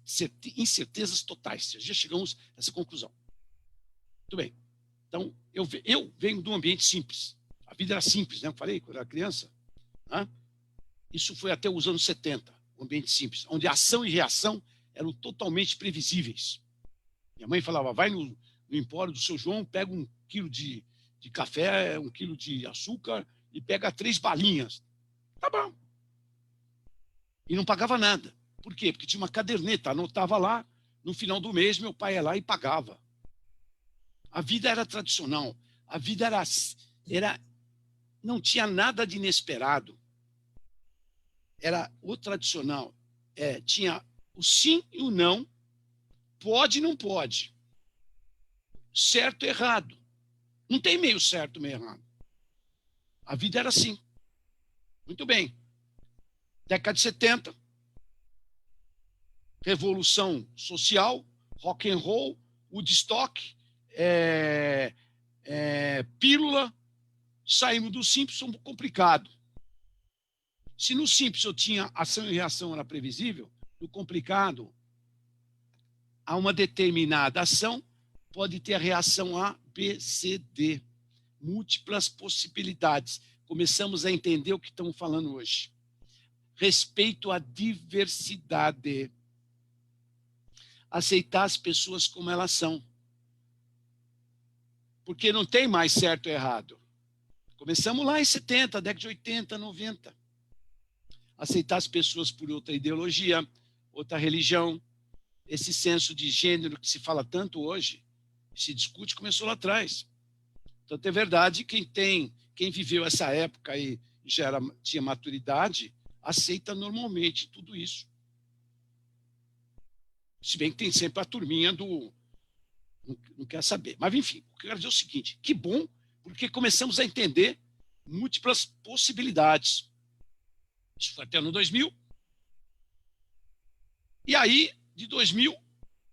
Speaker 5: incertezas totais. Já chegamos a essa conclusão. Muito bem. Então, eu venho de um ambiente simples. A vida era simples, né? Eu falei, quando eu era criança. Né? Isso foi até os anos 70, um ambiente simples, onde a ação e reação eram totalmente previsíveis. Minha mãe falava, vai no empório do seu João, pega 1 quilo de café, 1 quilo de açúcar e pega 3 balinhas. Tá bom. E não pagava nada. Por quê? Porque tinha uma caderneta, anotava lá, no final do mês meu pai ia lá e pagava. A vida era tradicional, a vida não tinha nada de inesperado. Era o tradicional. Tinha o sim e o não, pode e não pode. Certo e errado. Não tem meio certo, meio errado. A vida era assim. Muito bem. Década de 70, revolução social, rock and roll, Woodstock, pílula, saímos do simples, um complicado. Se no simples eu tinha ação e reação era previsível, no complicado, a uma determinada ação pode ter a reação A, B, C, D. Múltiplas possibilidades. Começamos a entender o que estamos falando hoje. Respeito à diversidade. Aceitar as pessoas como elas são. Porque não tem mais certo e errado. Começamos lá em 70, década de 80, 90. Aceitar as pessoas por outra ideologia, outra religião. Esse senso de gênero que se fala tanto hoje, se discute, começou lá atrás. Então, é verdade, quem viveu essa época e já tinha maturidade, aceita normalmente tudo isso. Se bem que tem sempre a turminha do não quer saber. Mas, enfim, o que eu quero dizer é o seguinte, que bom, porque começamos a entender múltiplas possibilidades. Isso foi até ano 2000. E aí, de 2000,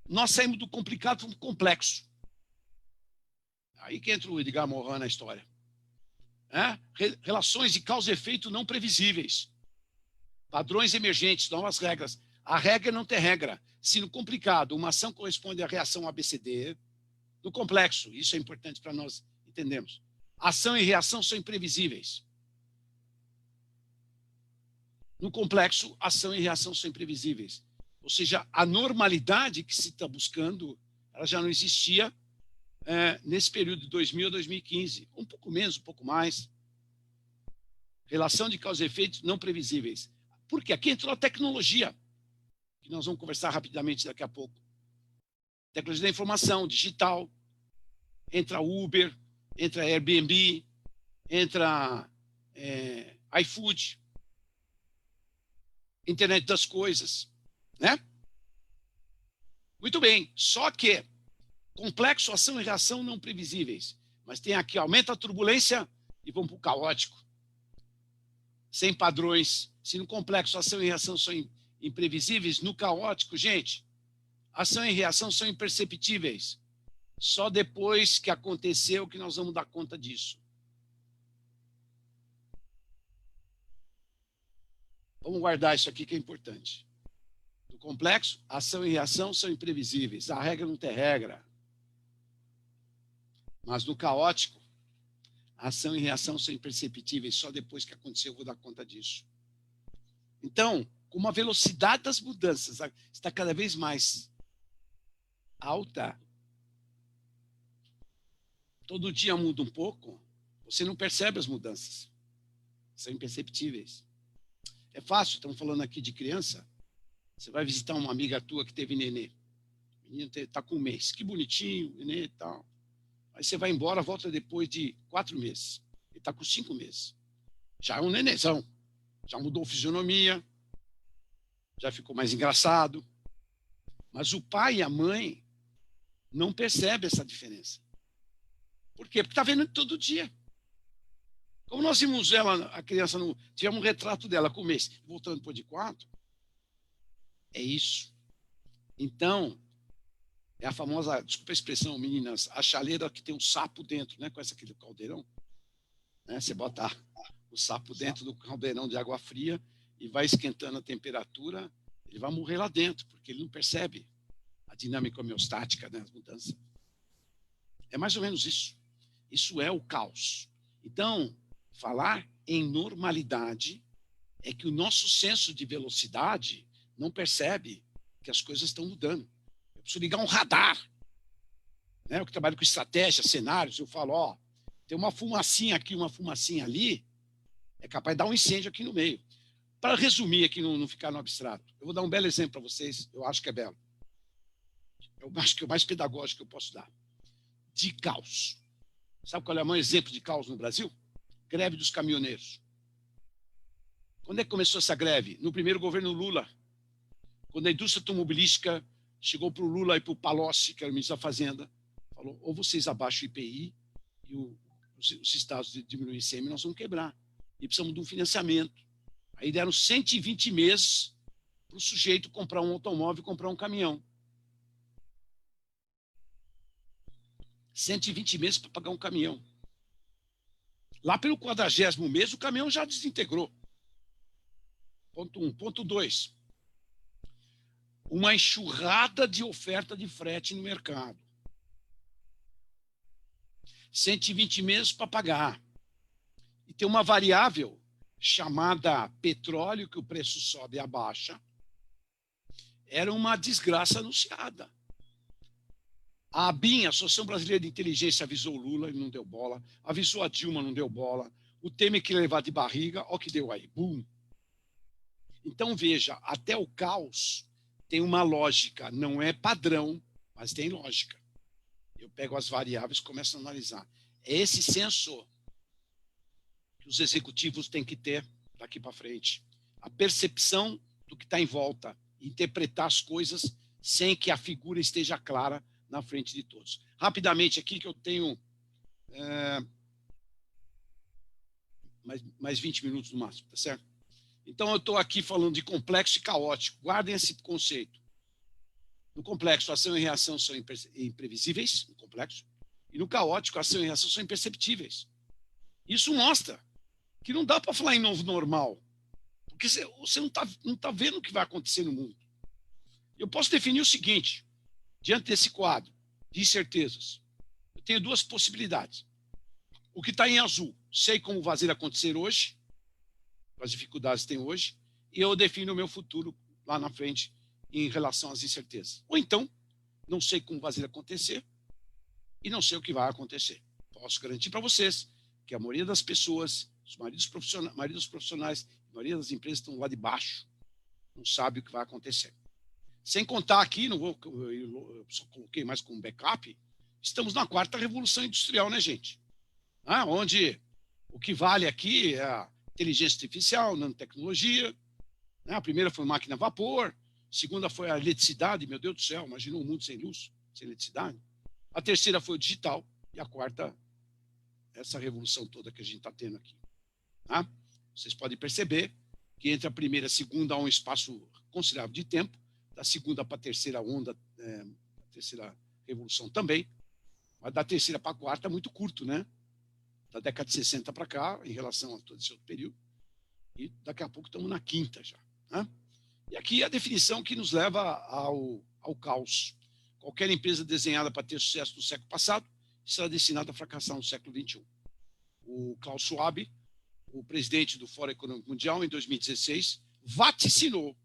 Speaker 5: nós saímos do complicado para o complexo. Aí que entra o Edgar Morin na história. Relações de causa e efeito não previsíveis. Padrões emergentes, novas regras. A regra não tem regra. Se no complicado uma ação corresponde à reação ABCD, no complexo, isso é importante para nós entendermos. Ação e reação são imprevisíveis. No complexo, ação e reação são imprevisíveis. Ou seja, a normalidade que se está buscando, ela já não existia nesse período de 2000 a 2015. Um pouco menos, um pouco mais. Relação de causa e efeito não previsíveis. Porque aqui entrou a tecnologia, que nós vamos conversar rapidamente daqui a pouco. Tecnologia da informação, digital. Entra Uber, entra Airbnb, entra iFood, internet das coisas, né? Muito bem, só que complexo, ação e reação não previsíveis. Mas tem aqui, aumenta a turbulência e vamos para o caótico. Sem padrões. Se no complexo, ação e reação são imprevisíveis, no caótico, gente, ação e reação são imperceptíveis. Só depois que aconteceu que nós vamos dar conta disso. Vamos guardar isso aqui que é importante. No complexo, ação e reação são imprevisíveis. A regra não tem regra. Mas no caótico, ação e reação são imperceptíveis. Só depois que aconteceu eu vou dar conta disso. Então, como a velocidade das mudanças está cada vez mais alta, todo dia muda um pouco, você não percebe as mudanças. São imperceptíveis. É fácil, estamos falando aqui de criança. Você vai visitar uma amiga tua que teve nenê. O menino está com 1 mês. Que bonitinho, nenê e tal. Aí você vai embora, volta depois de 4 meses. Ele está com 5 meses. Já é um nenezão. Já mudou a fisionomia. Já ficou mais engraçado. Mas o pai e a mãe não percebem essa diferença. Por quê? Porque está vendo todo dia. Como nós vimos ela, a criança, tivemos um retrato dela com 1 mês, voltando depois de 4, é isso. Então, é a famosa, desculpa a expressão, meninas, a chaleira que tem um sapo dentro, né? Conhece aquele caldeirão? Né? Você bota o sapo dentro do caldeirão de água fria e vai esquentando a temperatura, ele vai morrer lá dentro, porque ele não percebe a dinâmica homeostática, né? As mudanças. É mais ou menos isso. Isso é o caos. Então, falar em normalidade é que o nosso senso de velocidade não percebe que as coisas estão mudando. Eu preciso ligar um radar. Né? Eu que trabalho com estratégia, cenários, eu falo, ó, tem uma fumacinha aqui, uma fumacinha ali, é capaz de dar um incêndio aqui no meio. Para resumir aqui, não ficar no abstrato, eu vou dar um belo exemplo para vocês, eu acho que é belo. Eu acho que é o mais pedagógico que eu posso dar. De caos. Sabe qual é o maior exemplo de caos no Brasil? Greve dos caminhoneiros. Quando é que começou essa greve? No primeiro governo Lula. Quando a indústria automobilística chegou para o Lula e para o Palocci, que era o ministro da Fazenda, falou, ou vocês abaixam o IPI e os estados diminuem o ICM, nós vamos quebrar. E precisamos de um financiamento. Aí deram 120 meses para o sujeito comprar um automóvel e comprar um caminhão. 120 meses para pagar um caminhão. Lá pelo 40º mês, o caminhão já desintegrou. Ponto 1. Ponto 2. Uma enxurrada de oferta de frete no mercado. 120 meses para pagar. E tem uma variável chamada petróleo, que o preço sobe e abaixa. Era uma desgraça anunciada. A ABIN, a Associação Brasileira de Inteligência, avisou o Lula, ele não deu bola. Avisou a Dilma, não deu bola. O Temer queria levar de barriga, olha o que deu aí. Bum! Então, veja, até o caos tem uma lógica. Não é padrão, mas tem lógica. Eu pego as variáveis e começo a analisar. É esse senso que os executivos têm que ter daqui para frente. A percepção do que está em volta. Interpretar as coisas sem que a figura esteja clara na frente de todos. Rapidamente aqui, que eu tenho mais 20 minutos no máximo, tá certo? Então, eu estou aqui falando de complexo e caótico. Guardem esse conceito. No complexo, ação e reação são imprevisíveis, no complexo, e no caótico, ação e reação são imperceptíveis. Isso mostra que não dá para falar em novo normal, porque você não tá vendo o que vai acontecer no mundo. Eu posso definir o seguinte, diante desse quadro de incertezas, eu tenho 2 possibilidades. O que está em azul, sei como vai acontecer hoje, com as dificuldades que tem hoje, e eu defino o meu futuro lá na frente em relação às incertezas. Ou então, não sei como vai acontecer e não sei o que vai acontecer. Posso garantir para vocês que a maioria das pessoas, os maridos profissionais, a maioria das empresas estão lá de baixo, não sabe o que vai acontecer. Sem contar aqui, eu só coloquei mais como backup, estamos na 4ª revolução industrial, né, gente? Onde o que vale aqui é a inteligência artificial, nanotecnologia. Né? A primeira foi máquina a vapor, a segunda foi a eletricidade, meu Deus do céu, imaginou um mundo sem luz, sem eletricidade. A terceira foi o digital e a 4ª, essa revolução toda que a gente está tendo aqui. Tá? Vocês podem perceber que entre a primeira e a segunda há um espaço considerável de tempo, da segunda para a terceira onda, a terceira revolução também, mas da terceira para a 4ª é muito curto, né? Da década de 60 para cá, em relação a todo esse outro período, e daqui a pouco estamos na 5ª já. Né? E aqui a definição que nos leva ao caos. Qualquer empresa desenhada para ter sucesso no século passado será destinada a fracassar no século XXI. O Klaus Schwab, o presidente do Fórum Econômico Mundial, em 2016, vaticinou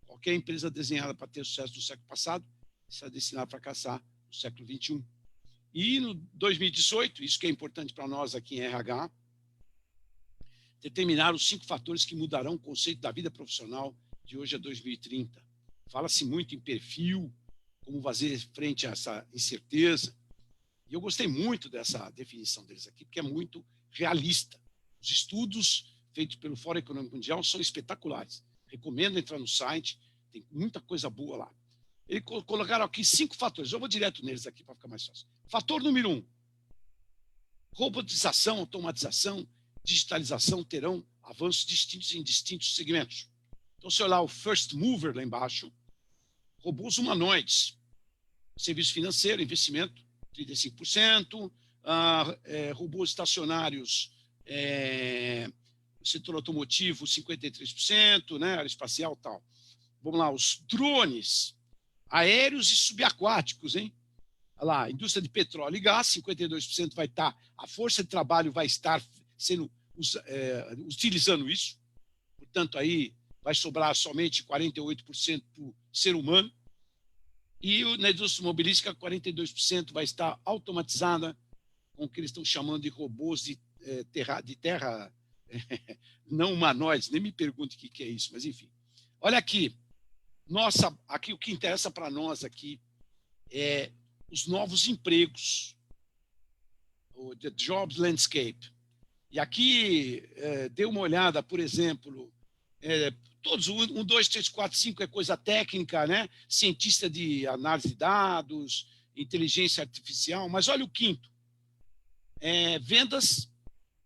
Speaker 5: qualquer empresa desenhada para ter sucesso no século passado será destinada a fracassar no século XXI. E no 2018, isso que é importante para nós aqui em RH, determinar os 5 fatores que mudarão o conceito da vida profissional de hoje a 2030. Fala-se muito em perfil, como fazer frente a essa incerteza. E eu gostei muito dessa definição deles aqui, porque é muito realista. Os estudos feitos pelo Fórum Econômico Mundial são espetaculares. Recomendo entrar no site, tem muita coisa boa lá. Eles colocaram aqui 5 fatores. Eu vou direto neles aqui para ficar mais fácil. Fator número 1. Robotização, automatização, digitalização terão avanços distintos em distintos segmentos. Então, se olhar o first mover lá embaixo, robôs humanoides, serviço financeiro, investimento, 35%, robôs estacionários, setor automotivo, 53%, né, aeroespacial e tal. Vamos lá, os drones, aéreos e subaquáticos, hein? Olha lá, indústria de petróleo e gás, 52% vai estar, a força de trabalho vai estar sendo, utilizando isso, portanto, aí vai sobrar somente 48% para o ser humano, e na indústria mobilística, 42% vai estar automatizada, com o que eles estão chamando de robôs de terra não humanoides, nem me pergunte o que é isso, mas enfim. Olha aqui, aqui o que interessa para nós aqui é os novos empregos, o The Jobs Landscape. E aqui, dê uma olhada, por exemplo, todos, 1, 2, 3, 4, 5 é coisa técnica, né? Cientista de análise de dados, inteligência artificial, mas olha o 5º, vendas,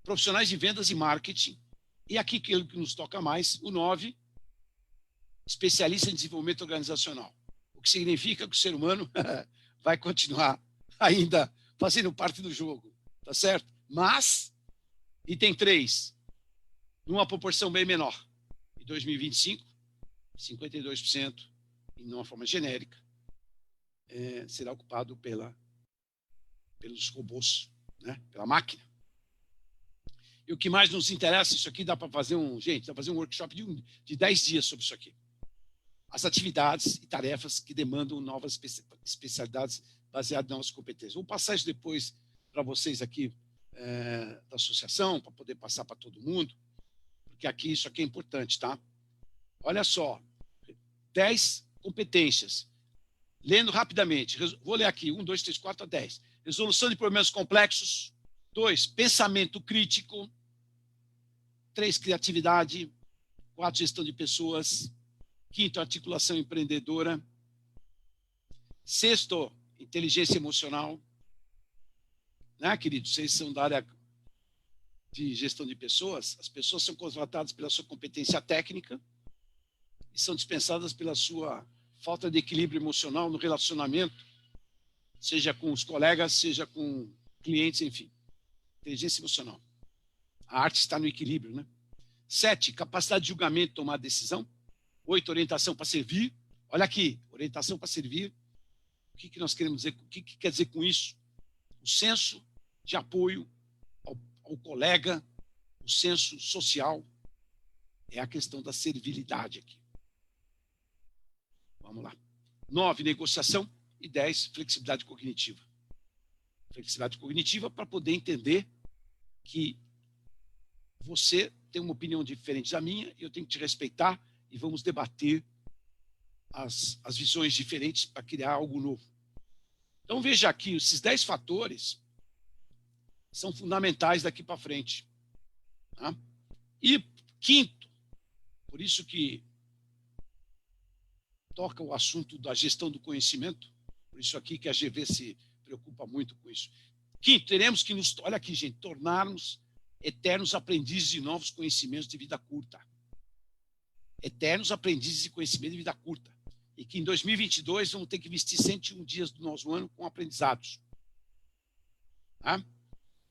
Speaker 5: profissionais de vendas e marketing, e aqui que nos toca mais, o 9, especialista em desenvolvimento organizacional, o que significa que o ser humano vai continuar ainda fazendo parte do jogo, tá certo? Mas, item 3, numa proporção bem menor, em 2025, 52%, em uma forma genérica, será ocupado pelos robôs, né? Pela máquina. E o que mais nos interessa, isso aqui dá para fazer dá para fazer um workshop de 10 dias sobre isso aqui. As atividades e tarefas que demandam novas especialidades baseadas em nossas competências. Vou passar isso depois para vocês aqui da associação, para poder passar para todo mundo, porque aqui isso aqui é importante, tá? Olha só, 10 competências. Lendo rapidamente, vou ler aqui, 1, 2, 3, 4 a 10. Resolução de problemas complexos. 2, pensamento crítico. 3, criatividade. 4, gestão de pessoas. 5, articulação empreendedora. 6, inteligência emocional. Né, queridos? Vocês são da área de gestão de pessoas. As pessoas são contratadas pela sua competência técnica e são dispensadas pela sua falta de equilíbrio emocional no relacionamento, seja com os colegas, seja com clientes, enfim. Inteligência emocional. A arte está no equilíbrio, né? 7, capacidade de julgamento, tomar decisão. 8, orientação para servir. Olha aqui, orientação para servir. O que nós queremos dizer? O que quer dizer com isso? O senso de apoio ao colega, o senso social, é a questão da servilidade aqui. Vamos lá. 9, negociação. E 10, flexibilidade cognitiva. Flexibilidade cognitiva para poder entender que você tem uma opinião diferente da minha, eu tenho que te respeitar e vamos debater as visões diferentes para criar algo novo. Então, veja aqui, esses 10 fatores são fundamentais daqui para frente. Tá? E 5º, por isso que toca o assunto da gestão do conhecimento, por isso aqui que a GV se preocupa muito com isso. 5º, teremos que olha aqui, gente, tornarmos eternos aprendizes de novos conhecimentos de vida curta. Eternos aprendizes de conhecimento de vida curta. E que em 2022 vamos ter que investir 101 dias do nosso ano com aprendizados. Tá?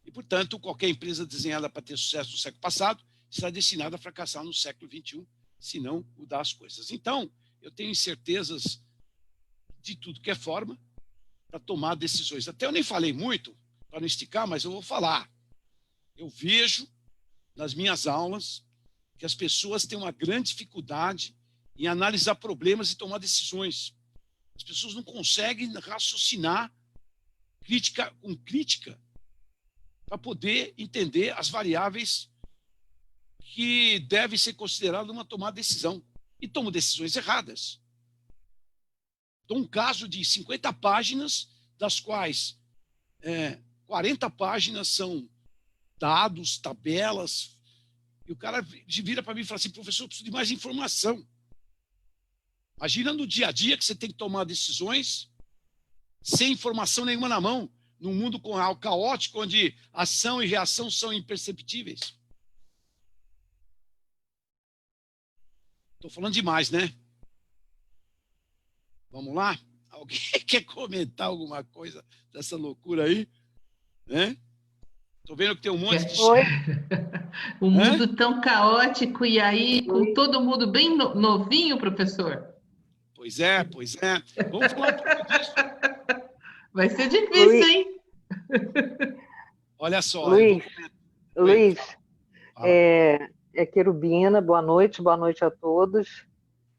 Speaker 5: E, portanto, qualquer empresa desenhada para ter sucesso no século passado será destinada a fracassar no século XXI, se não mudar as coisas. Então, eu tenho incertezas de tudo que é forma para tomar decisões. Até eu nem falei muito, para não esticar, mas eu vou falar. Eu vejo nas minhas aulas que as pessoas têm uma grande dificuldade em analisar problemas e tomar decisões. As pessoas não conseguem raciocinar crítica, para poder entender as variáveis que devem ser consideradas numa tomada de decisão. E tomo decisões erradas. Dou um caso de 50 páginas, das quais 40 páginas são dados, tabelas, e o cara vira para mim e fala assim, professor, eu preciso de mais informação. Imagina no dia a dia que você tem que tomar decisões sem informação nenhuma na mão, num mundo caótico, onde ação e reação são imperceptíveis. Estou falando demais, né? Vamos lá? Alguém quer comentar alguma coisa dessa loucura aí? Estou vendo que tem um monte de...
Speaker 8: O mundo tão caótico, e aí com todo mundo bem novinho, professor?
Speaker 5: Pois é. Vamos falar um pouco disso.
Speaker 8: Vai ser difícil, hein?
Speaker 5: Olha só.
Speaker 11: Luiz, é Querubina, boa noite a todos.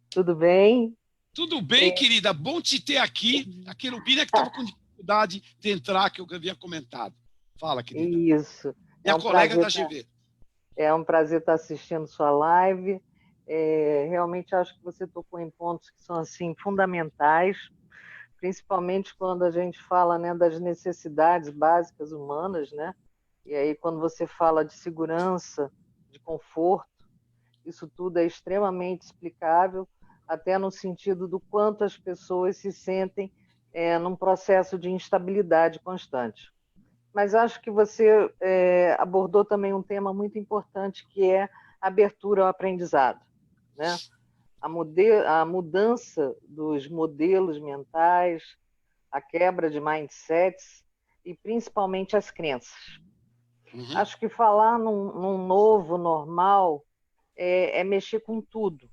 Speaker 11: Tudo bem?
Speaker 5: Tudo bem, querida, bom te ter aqui. A Querubina que estava com dificuldade de entrar, que eu havia comentado. Fala, querida.
Speaker 11: Isso.
Speaker 5: Minha colega da GV.
Speaker 11: É um prazer estar assistindo sua live. Realmente acho que você tocou em pontos que são assim fundamentais, principalmente quando a gente fala, né, das necessidades básicas humanas, né? E aí quando você fala de segurança, de conforto, isso tudo é extremamente explicável, até no sentido do quanto as pessoas se sentem num processo de instabilidade constante. Mas acho que você abordou também um tema muito importante, que é a abertura ao aprendizado, né? A mudança dos modelos mentais, a quebra de mindsets e principalmente as crenças. Acho que falar num novo normal é mexer com tudo,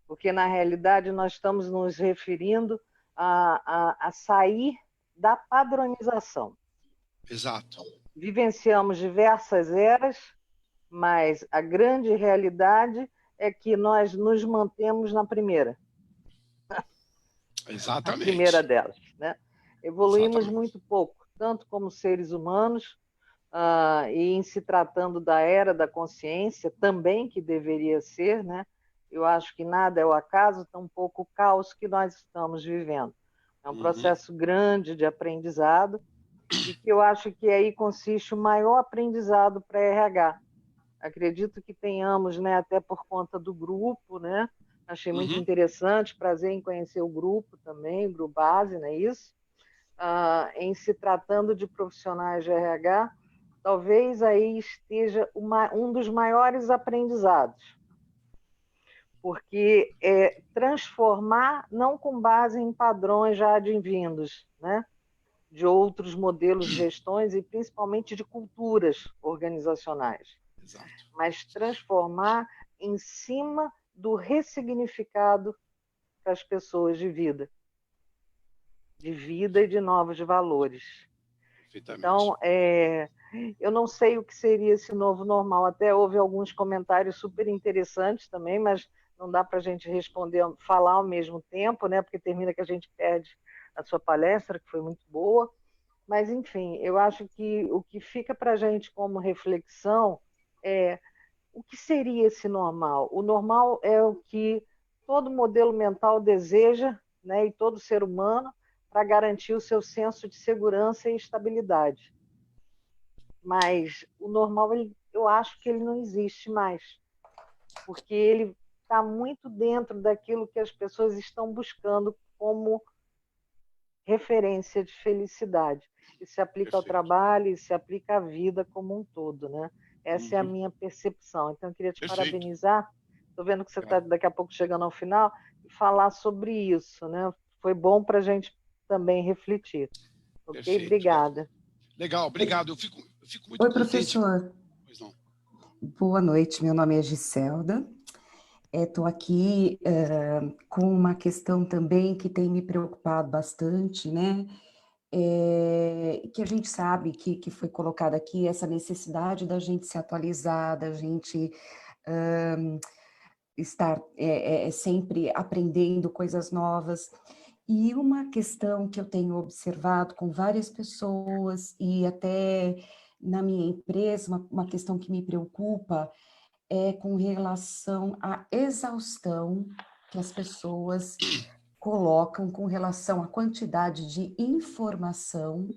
Speaker 11: porque na realidade nós estamos nos referindo a sair da padronização.
Speaker 5: Exato.
Speaker 11: Vivenciamos diversas eras, mas a grande realidade é que nós nos mantemos na primeira.
Speaker 5: Exatamente.
Speaker 11: A primeira delas, né? Evoluímos
Speaker 5: Exatamente.
Speaker 11: muito pouco, tanto como seres humanos, e em se tratando da era da consciência, também que deveria ser, né? Eu acho que nada é o acaso, tampouco o caos que nós estamos vivendo. É um processo grande de aprendizado, e que eu acho que aí consiste o maior aprendizado para RH. Acredito que tenhamos, né, até por conta do grupo, né? Achei muito interessante, prazer em conhecer o grupo também, o Grubase, não é isso? Em se tratando de profissionais de RH, talvez aí esteja um dos maiores aprendizados, porque transformar não com base em padrões já advindos, né, de outros modelos de gestões e principalmente de culturas organizacionais, mas transformar em cima do ressignificado para as pessoas de vida e de novos valores. Então, eu não sei o que seria esse novo normal. Até houve alguns comentários super interessantes também, mas não dá para a gente responder, falar ao mesmo tempo, né? Porque termina que a gente perde a sua palestra, que foi muito boa. Mas, enfim, eu acho que o que fica para a gente como reflexão é o que seria esse normal? O normal é o que todo modelo mental deseja, né, e todo ser humano, para garantir o seu senso de segurança e estabilidade. Mas o normal, eu acho que ele não existe mais, porque ele está muito dentro daquilo que as pessoas estão buscando como referência de felicidade. Isso se aplica ao trabalho, isso se aplica à vida como um todo, né? Essa é a minha percepção. Então, eu queria te parabenizar. Estou vendo que você está daqui a pouco chegando ao final, e falar sobre isso, né? Foi bom para a gente também refletir. Ok?
Speaker 5: Perfeito.
Speaker 11: Obrigada.
Speaker 5: Legal, obrigado. Eu fico muito
Speaker 12: Oi,
Speaker 5: contente.
Speaker 12: professor.
Speaker 5: Pois não.
Speaker 12: Boa noite, meu nome é Giselda. Estou aqui com uma questão também que tem me preocupado bastante, né? Que a gente sabe que foi colocada aqui, essa necessidade da gente se atualizar, da gente estar sempre aprendendo coisas novas. E uma questão que eu tenho observado com várias pessoas e até na minha empresa, uma questão que me preocupa é com relação à exaustão que as pessoas colocam com relação à quantidade de informação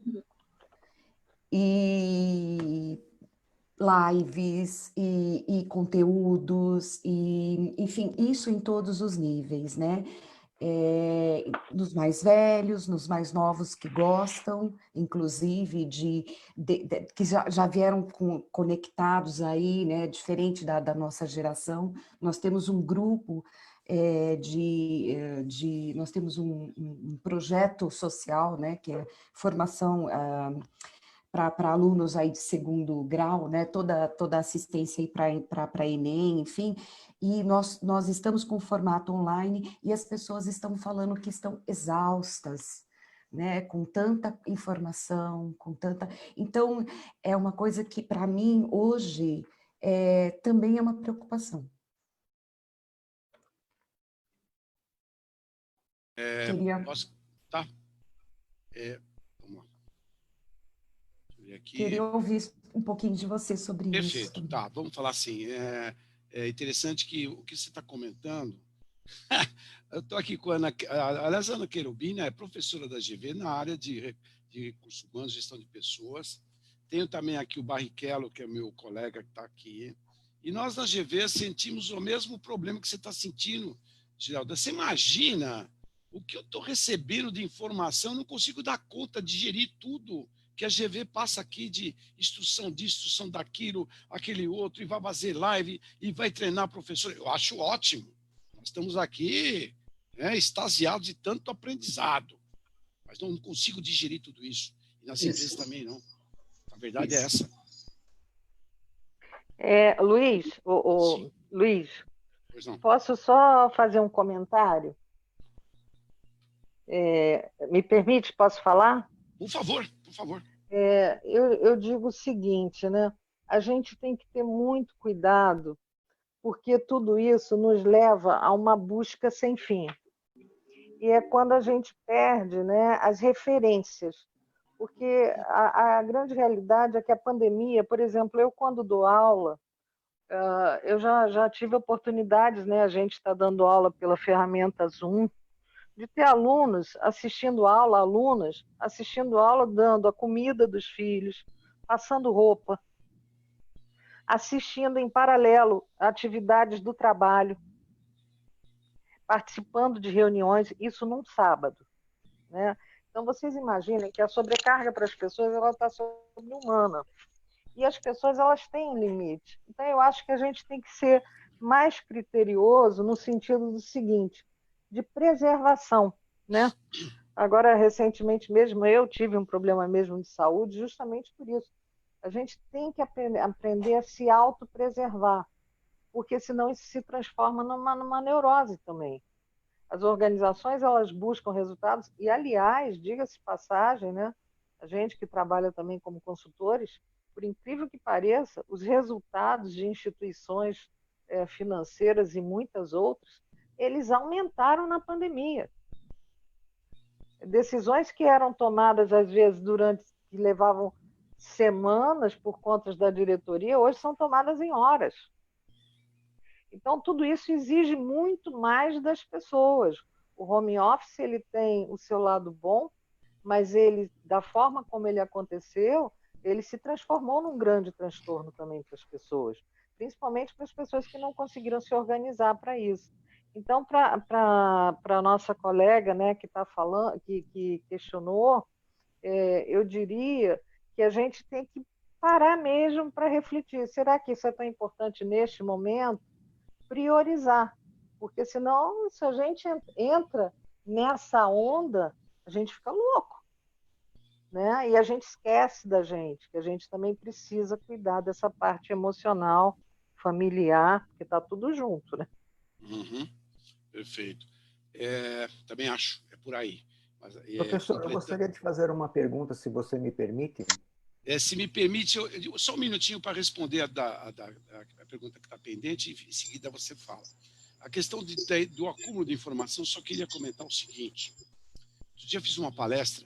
Speaker 12: e lives e conteúdos, e, enfim, isso em todos os níveis, né? Nos mais velhos, nos mais novos que gostam, inclusive, que já vieram conectados aí, né? Diferente da nossa geração. Nós temos um grupo nós temos um projeto social, né? Que é formação para alunos aí de segundo grau, né, toda assistência aí para Enem, enfim, e nós estamos com formato online e as pessoas estão falando que estão exaustas, né, com tanta informação, com tanta... Então, é uma coisa que, para mim, hoje, também é uma preocupação.
Speaker 5: Posso... Tá. Aqui.
Speaker 12: Queria ouvir um pouquinho de você sobre isso.
Speaker 5: Perfeito, tá, vamos falar assim, é interessante que o que você está comentando, eu estou aqui com a Ana, aliás, a Ana Querubina é professora da GV na área de recursos humanos, gestão de pessoas, tenho também aqui o Barrichello, que é meu colega que está aqui, e nós na GV sentimos o mesmo problema que você está sentindo, Giralda. Você imagina o que eu estou recebendo de informação, eu não consigo dar conta, digerir tudo que a GV passa aqui de instrução disso, instrução daquilo, aquele outro, e vai fazer live, e vai treinar professor. Eu acho ótimo. Nós estamos aqui extasiados de tanto aprendizado, mas não consigo digerir tudo isso. E nas empresas também não. A verdade é essa.
Speaker 11: Luiz, Luiz, posso só fazer um comentário? Me permite? Posso falar?
Speaker 5: Por favor, por favor.
Speaker 11: Eu digo o seguinte, né? A gente tem que ter muito cuidado, porque tudo isso nos leva a uma busca sem fim. E é quando a gente perde, né, as referências. Porque a grande realidade é que a pandemia, por exemplo, eu quando dou aula, eu já tive oportunidades, né? A gente está dando aula pela ferramenta Zoom, de ter alunos assistindo aula, alunas assistindo aula, dando a comida dos filhos, passando roupa, assistindo em paralelo atividades do trabalho, participando de reuniões, isso num sábado, né? Então, vocês imaginem que a sobrecarga para as pessoas está sobre-humana. E as pessoas elas têm um limite. Então, eu acho que a gente tem que ser mais criterioso no sentido do seguinte, de preservação, né? Agora, recentemente mesmo, eu tive um problema mesmo de saúde justamente por isso. A gente tem que aprender a se autopreservar, porque senão isso se transforma numa neurose também. As organizações, elas buscam resultados, e, aliás, diga-se passagem, né? A gente que trabalha também como consultores, por incrível que pareça, os resultados de instituições financeiras e muitas outras, eles aumentaram na pandemia. Decisões que eram tomadas, às vezes, que levavam semanas por conta da diretoria, hoje são tomadas em horas. Então, tudo isso exige muito mais das pessoas. O home office ele tem o seu lado bom, mas ele, da forma como ele aconteceu, ele se transformou num grande transtorno também para as pessoas, principalmente para as pessoas que não conseguiram se organizar para isso. Então, para a nossa colega, né, que está falando, que questionou, eu diria que a gente tem que parar mesmo para refletir. Será que isso é tão importante neste momento? Priorizar, porque senão, se a gente entra nessa onda, a gente fica louco, né? E a gente esquece da gente, que a gente também precisa cuidar dessa parte emocional, familiar, porque está tudo junto, né?
Speaker 5: Uhum. Perfeito. Também acho, é por aí. Mas,
Speaker 13: professor, eu gostaria de fazer uma pergunta, se você me permite.
Speaker 5: Se me permite, só um minutinho para responder a pergunta que está pendente, e em seguida você fala. A questão do acúmulo de informação, só queria comentar o seguinte. Outro dia eu fiz uma palestra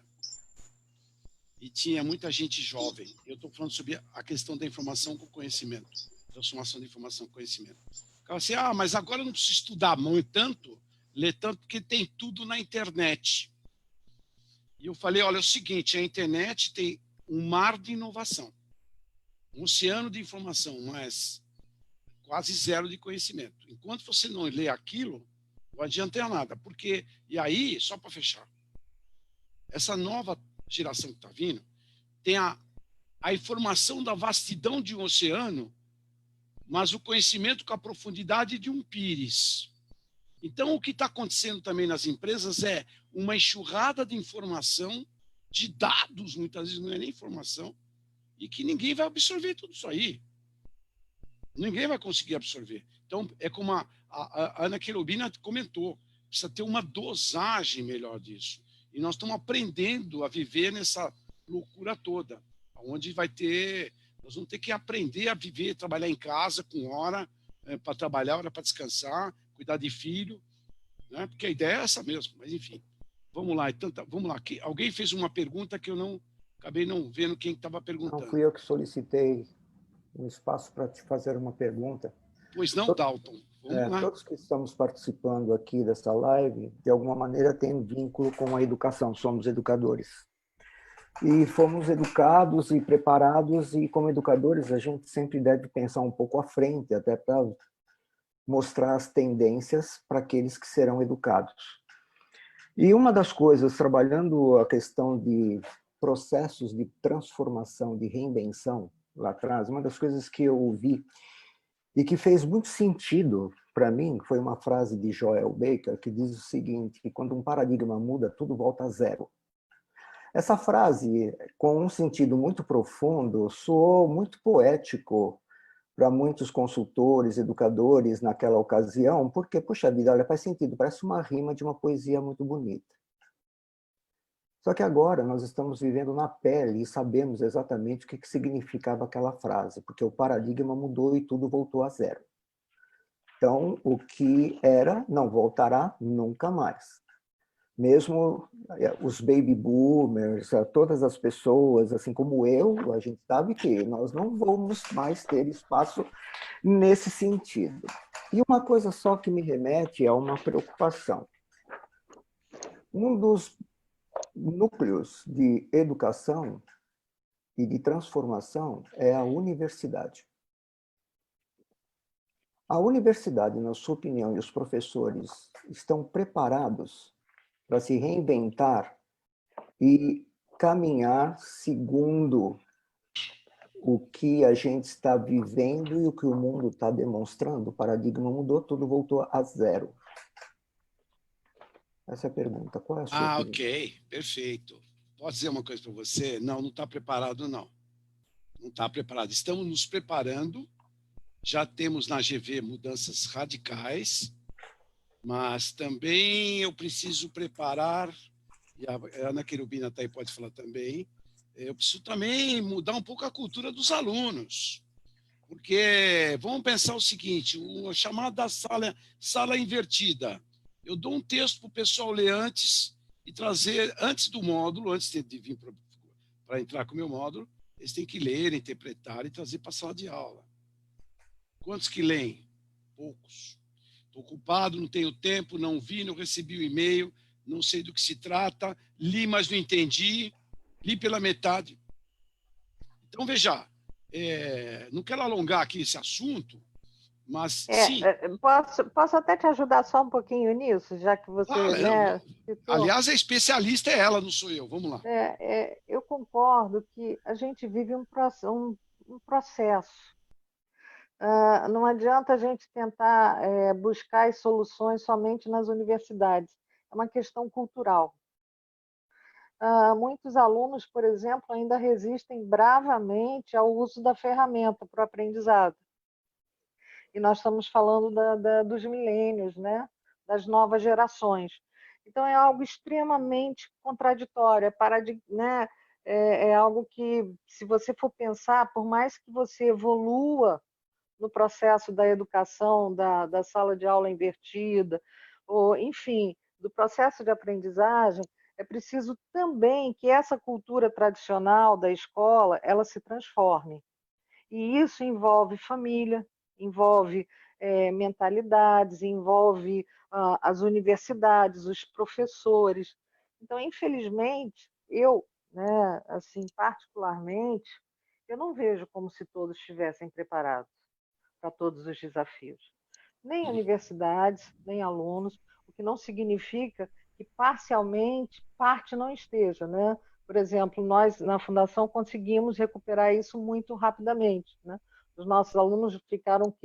Speaker 5: e tinha muita gente jovem. Eu estou falando sobre a questão da informação com conhecimento, transformação da informação com conhecimento. O cara assim, mas agora eu não preciso estudar tanto, ler tanto, porque tem tudo na internet. E eu falei, olha, é o seguinte, a internet tem um mar de inovação, um oceano de informação, mas quase zero de conhecimento. Enquanto você não lê aquilo, não adianta nada. Porque, e aí, só para fechar, essa nova geração que está vindo tem a informação da vastidão de um oceano, mas o conhecimento com a profundidade de um pires. Então, o que está acontecendo também nas empresas é uma enxurrada de informação, de dados, muitas vezes não é nem informação, e que ninguém vai absorver tudo isso aí. Ninguém vai conseguir absorver. Então, é como a Ana Querubina comentou, precisa ter uma dosagem melhor disso. E nós estamos aprendendo a viver nessa loucura toda, onde nós vamos ter que aprender a viver, trabalhar em casa com hora para trabalhar, hora para descansar, cuidar de filho, né? Porque a ideia é essa mesmo, mas enfim. Vamos lá, vamos lá. Alguém fez uma pergunta que eu acabei não vendo quem estava perguntando.
Speaker 13: Não, fui eu que solicitei um espaço para te fazer uma pergunta.
Speaker 5: Pois não, Dalton. Vamos lá.
Speaker 13: Todos que estamos participando aqui dessa live, de alguma maneira, têm vínculo com a educação, somos educadores. E fomos educados e preparados, e como educadores a gente sempre deve pensar um pouco à frente, até para mostrar as tendências para aqueles que serão educados. E uma das coisas, trabalhando a questão de processos de transformação, de reinvenção, lá atrás, uma das coisas que eu ouvi e que fez muito sentido para mim, foi uma frase de Joel Baker, que diz o seguinte, que quando um paradigma muda, tudo volta a zero. Essa frase, com um sentido muito profundo, soou muito poético para muitos consultores, educadores naquela ocasião, porque, puxa vida, olha, faz sentido, parece uma rima de uma poesia muito bonita. Só que agora nós estamos vivendo na pele e sabemos exatamente o que significava aquela frase, porque o paradigma mudou e tudo voltou a zero. Então, o que era não voltará nunca mais. Mesmo os baby boomers, todas as pessoas, assim como eu, a gente sabe que nós não vamos mais ter espaço nesse sentido. E uma coisa só que me remete a uma preocupação. Um dos núcleos de educação e de transformação é a universidade. A universidade, na sua opinião, e os professores estão preparados para se reinventar e caminhar segundo o que a gente está vivendo e o que o mundo está demonstrando? O paradigma mudou, tudo voltou a zero. Essa é a pergunta. Qual é a sua opinião?
Speaker 5: Ok, perfeito. Posso dizer uma coisa para você? Não está preparado, não. Não está preparado. Estamos nos preparando, já temos na GV mudanças radicais, mas também eu preciso preparar, e a Ana Querubina está aí, pode falar também, eu preciso também mudar um pouco a cultura dos alunos. Porque vamos pensar o seguinte, a chamada sala invertida. Eu dou um texto para o pessoal ler antes e trazer, antes do módulo, antes de vir para entrar com o meu módulo, eles têm que ler, interpretar e trazer para a sala de aula. Quantos que leem? Poucos. Estou ocupado, não tenho tempo, não vi, não recebi o e-mail, não sei do que se trata, li, mas não entendi, li pela metade. Então, veja, não quero alongar aqui esse assunto, mas sim.
Speaker 11: Posso até te ajudar só um pouquinho nisso, já que você...
Speaker 5: Aliás, a especialista é ela, não sou eu. Vamos lá.
Speaker 11: Eu concordo que a gente vive um processo. Não adianta a gente tentar buscar as soluções somente nas universidades. É uma questão cultural. Muitos alunos, por exemplo, ainda resistem bravamente ao uso da ferramenta para o aprendizado. E nós estamos falando dos milênios, né? Das novas gerações. Então, é algo extremamente contraditório, né? É algo que, se você for pensar, por mais que você evolua no processo da educação, da sala de aula invertida, ou, enfim, do processo de aprendizagem, é preciso também que essa cultura tradicional da escola ela se transforme. E isso envolve família, envolve mentalidades, envolve as universidades, os professores. Então, infelizmente, eu, né, assim, particularmente, eu não vejo como se todos estivessem preparados para todos os desafios. Nem universidades, nem alunos, o que não significa que parcialmente parte não esteja, né? Por exemplo, nós na Fundação conseguimos recuperar isso muito rapidamente, né? Os nossos alunos ficaram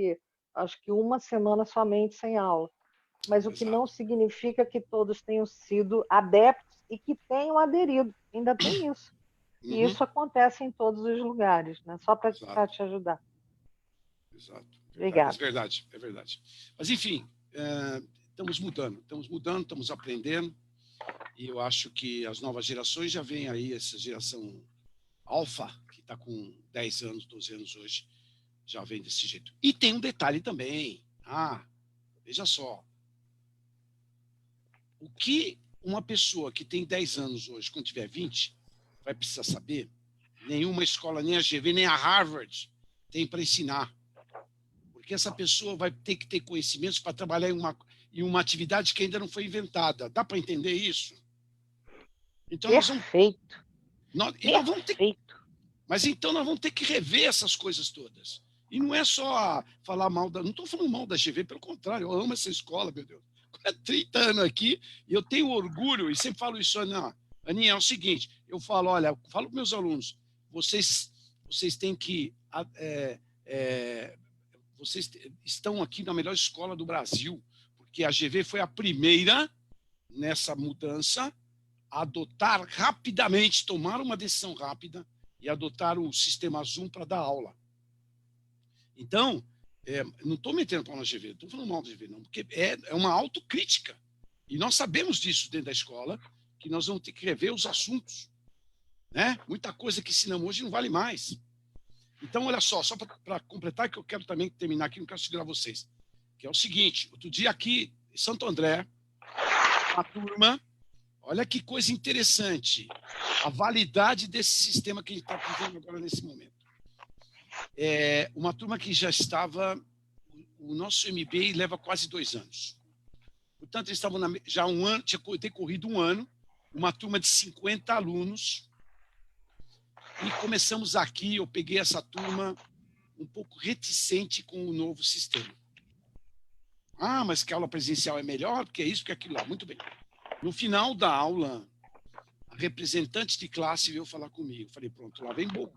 Speaker 11: acho que uma semana somente sem aula, mas o que não significa que todos tenham sido adeptos e que tenham aderido, ainda tem isso. E isso acontece em todos os lugares, né? Só para te ajudar.
Speaker 5: Exato.
Speaker 11: Obrigada.
Speaker 5: É verdade, é verdade. Mas, enfim, estamos mudando, estamos aprendendo, e eu acho que as novas gerações já vêm aí, essa geração alfa, que está com 10 anos, 12 anos hoje, já vem desse jeito. E tem um detalhe também. Veja só. O que uma pessoa que tem 10 anos hoje, quando tiver 20, vai precisar saber, nenhuma escola, nem a GV, nem a Harvard tem para ensinar. Porque essa pessoa vai ter que ter conhecimentos para trabalhar em uma atividade que ainda não foi inventada. Dá para entender isso? Então,
Speaker 11: Perfeito.
Speaker 5: Nós vamos ter que rever essas coisas todas. E não é só falar mal da... Não estou falando mal da GV, pelo contrário, eu amo essa escola, meu Deus. Há 30 anos aqui, e eu tenho orgulho, e sempre falo isso, Aninha, é o seguinte, eu falo, olha, falo para meus alunos, vocês têm que... vocês estão aqui na melhor escola do Brasil, porque a GV foi a primeira, nessa mudança, a adotar rapidamente, tomar uma decisão rápida e adotar o sistema Zoom para dar aula. Então, não estou metendo pau na GV, não estou falando mal da GV, não, porque é uma autocrítica. E nós sabemos disso dentro da escola, que nós vamos ter que rever os assuntos. Né? Muita coisa que ensinamos hoje não vale mais. Então, olha só para completar, que eu quero também terminar aqui, não quero segurar vocês, que é o seguinte, outro dia aqui em Santo André, uma turma, olha que coisa interessante, a validade desse sistema que a gente está vivendo agora nesse momento. Uma turma que já estava, o nosso MBA leva quase 2 anos. Portanto, eles estavam já um ano, tinha decorrido um ano, uma turma de 50 alunos, e começamos aqui, eu peguei essa turma um pouco reticente com o novo sistema. Mas que a aula presencial é melhor, porque é isso, porque é aquilo lá. Muito bem. No final da aula, a representante de classe veio falar comigo. Falei, pronto, lá vem bobo.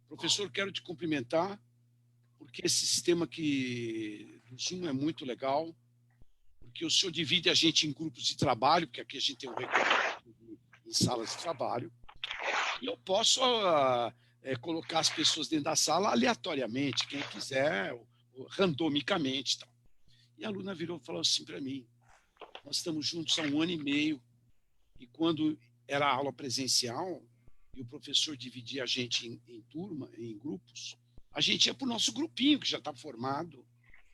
Speaker 5: Professor, quero te cumprimentar, porque esse sistema aqui do Zoom é muito legal, porque o senhor divide a gente em grupos de trabalho, porque aqui a gente tem um recurso em salas de trabalho, e eu posso colocar as pessoas dentro da sala aleatoriamente, quem quiser, ou randomicamente. Tal. E a aluna virou e falou assim para mim, nós estamos juntos há 1 ano e meio, e quando era a aula presencial, e o professor dividia a gente em turma, em grupos, a gente ia para o nosso grupinho, que já está formado,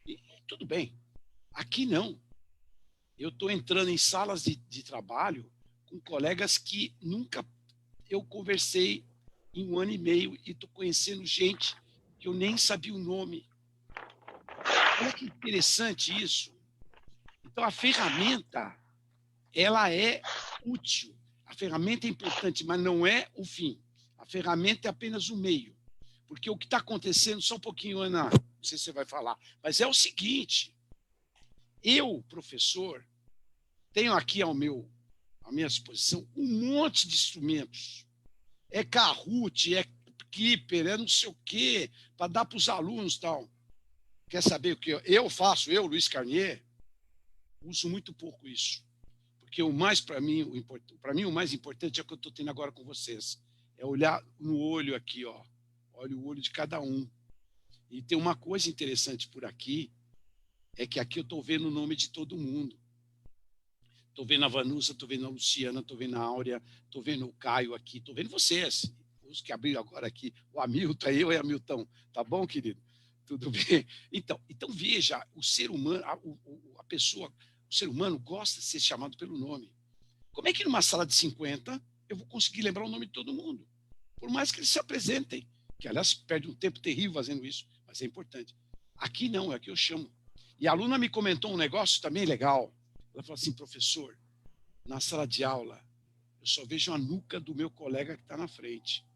Speaker 5: e tudo bem. Aqui não. Eu estou entrando em salas de trabalho com colegas que nunca eu conversei em 1 ano e meio e estou conhecendo gente que eu nem sabia o nome. Olha que interessante isso. Então, a ferramenta, ela é útil. A ferramenta é importante, mas não é o fim. A ferramenta é apenas o meio. Porque o que está acontecendo, só um pouquinho, Ana, não sei se você vai falar, mas é o seguinte, eu, professor, tenho aqui à minha disposição um monte de instrumentos. É Kahoot, é Keeper, é não sei o quê, para dar para os alunos e tal. Quer saber o que eu faço? Eu, Luiz Carnier, uso muito pouco isso. Porque o mais, para mim, o mais importante é o que eu estou tendo agora com vocês. É olhar no olho aqui, ó. Olha o olho de cada um. E tem uma coisa interessante por aqui, é que aqui eu estou vendo o nome de todo mundo. Estou vendo a Vanusa, estou vendo a Luciana, estou vendo a Áurea, estou vendo o Caio aqui, estou vendo vocês. Os que abriram agora aqui, o Hamilton, eu e Hamilton. Tá bom, querido? Tudo bem? Então veja, o ser humano, a pessoa, o ser humano gosta de ser chamado pelo nome. Como é que numa sala de 50 eu vou conseguir lembrar o nome de todo mundo? Por mais que eles se apresentem, que aliás perde um tempo terrível fazendo isso, mas é importante. Aqui não, aqui eu chamo. E a aluna me comentou um negócio também legal. Ela falou assim, professor, na sala de aula, eu só vejo a nuca do meu colega que está na frente.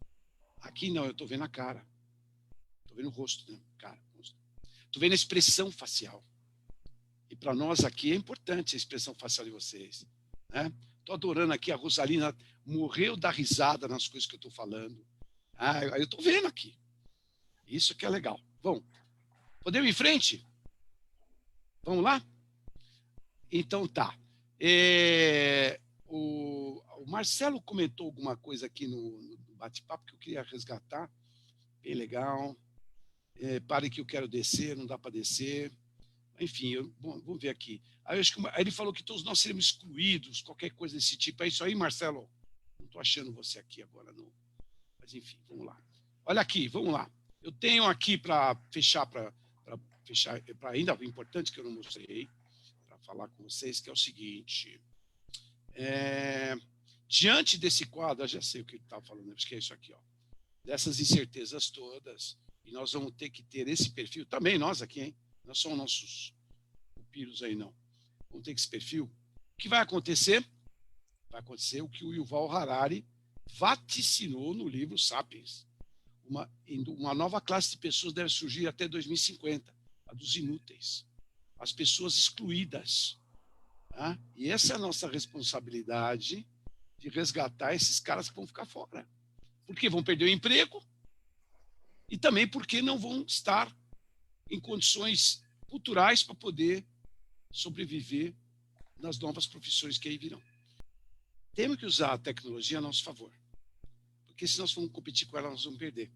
Speaker 5: Aqui não, eu estou vendo a cara. Estou vendo o rosto, né? Cara, estou vendo a expressão facial. E para nós aqui é importante a expressão facial de vocês. Estou adorando aqui, a Rosalina morreu da risada nas coisas que eu estou falando. Eu estou vendo aqui. Isso que é legal. Bom, podemos ir em frente? Vamos lá? Então tá. O Marcelo comentou alguma coisa aqui no bate-papo que eu queria resgatar. Bem legal. Pare que eu quero descer, não dá para descer. Enfim, vou ver aqui. Aí ele falou que todos nós seremos excluídos, qualquer coisa desse tipo. É isso aí, Marcelo? Não estou achando você aqui agora, não. Mas, enfim, vamos lá. Olha aqui, vamos lá. Eu tenho aqui para fechar, para ainda importante que eu não mostrei, para falar com vocês, que é o seguinte. Diante desse quadro, eu já sei o que ele estava falando, acho que é isso aqui, ó, dessas incertezas todas, e nós vamos ter que ter esse perfil, também nós aqui, hein? Não são nossos pupilos aí, não. Vamos ter esse perfil. O que vai acontecer? Vai acontecer o que o Yuval Harari vaticinou no livro Sapiens. Uma nova classe de pessoas deve surgir até 2050, a dos inúteis, as pessoas excluídas. Tá? E essa é a nossa responsabilidade de resgatar esses caras que vão ficar fora. Porque vão perder o emprego e também porque não vão estar em condições culturais para poder sobreviver nas novas profissões que aí virão. Temos que usar a tecnologia a nosso favor, porque se nós formos competir com ela, nós vamos perder.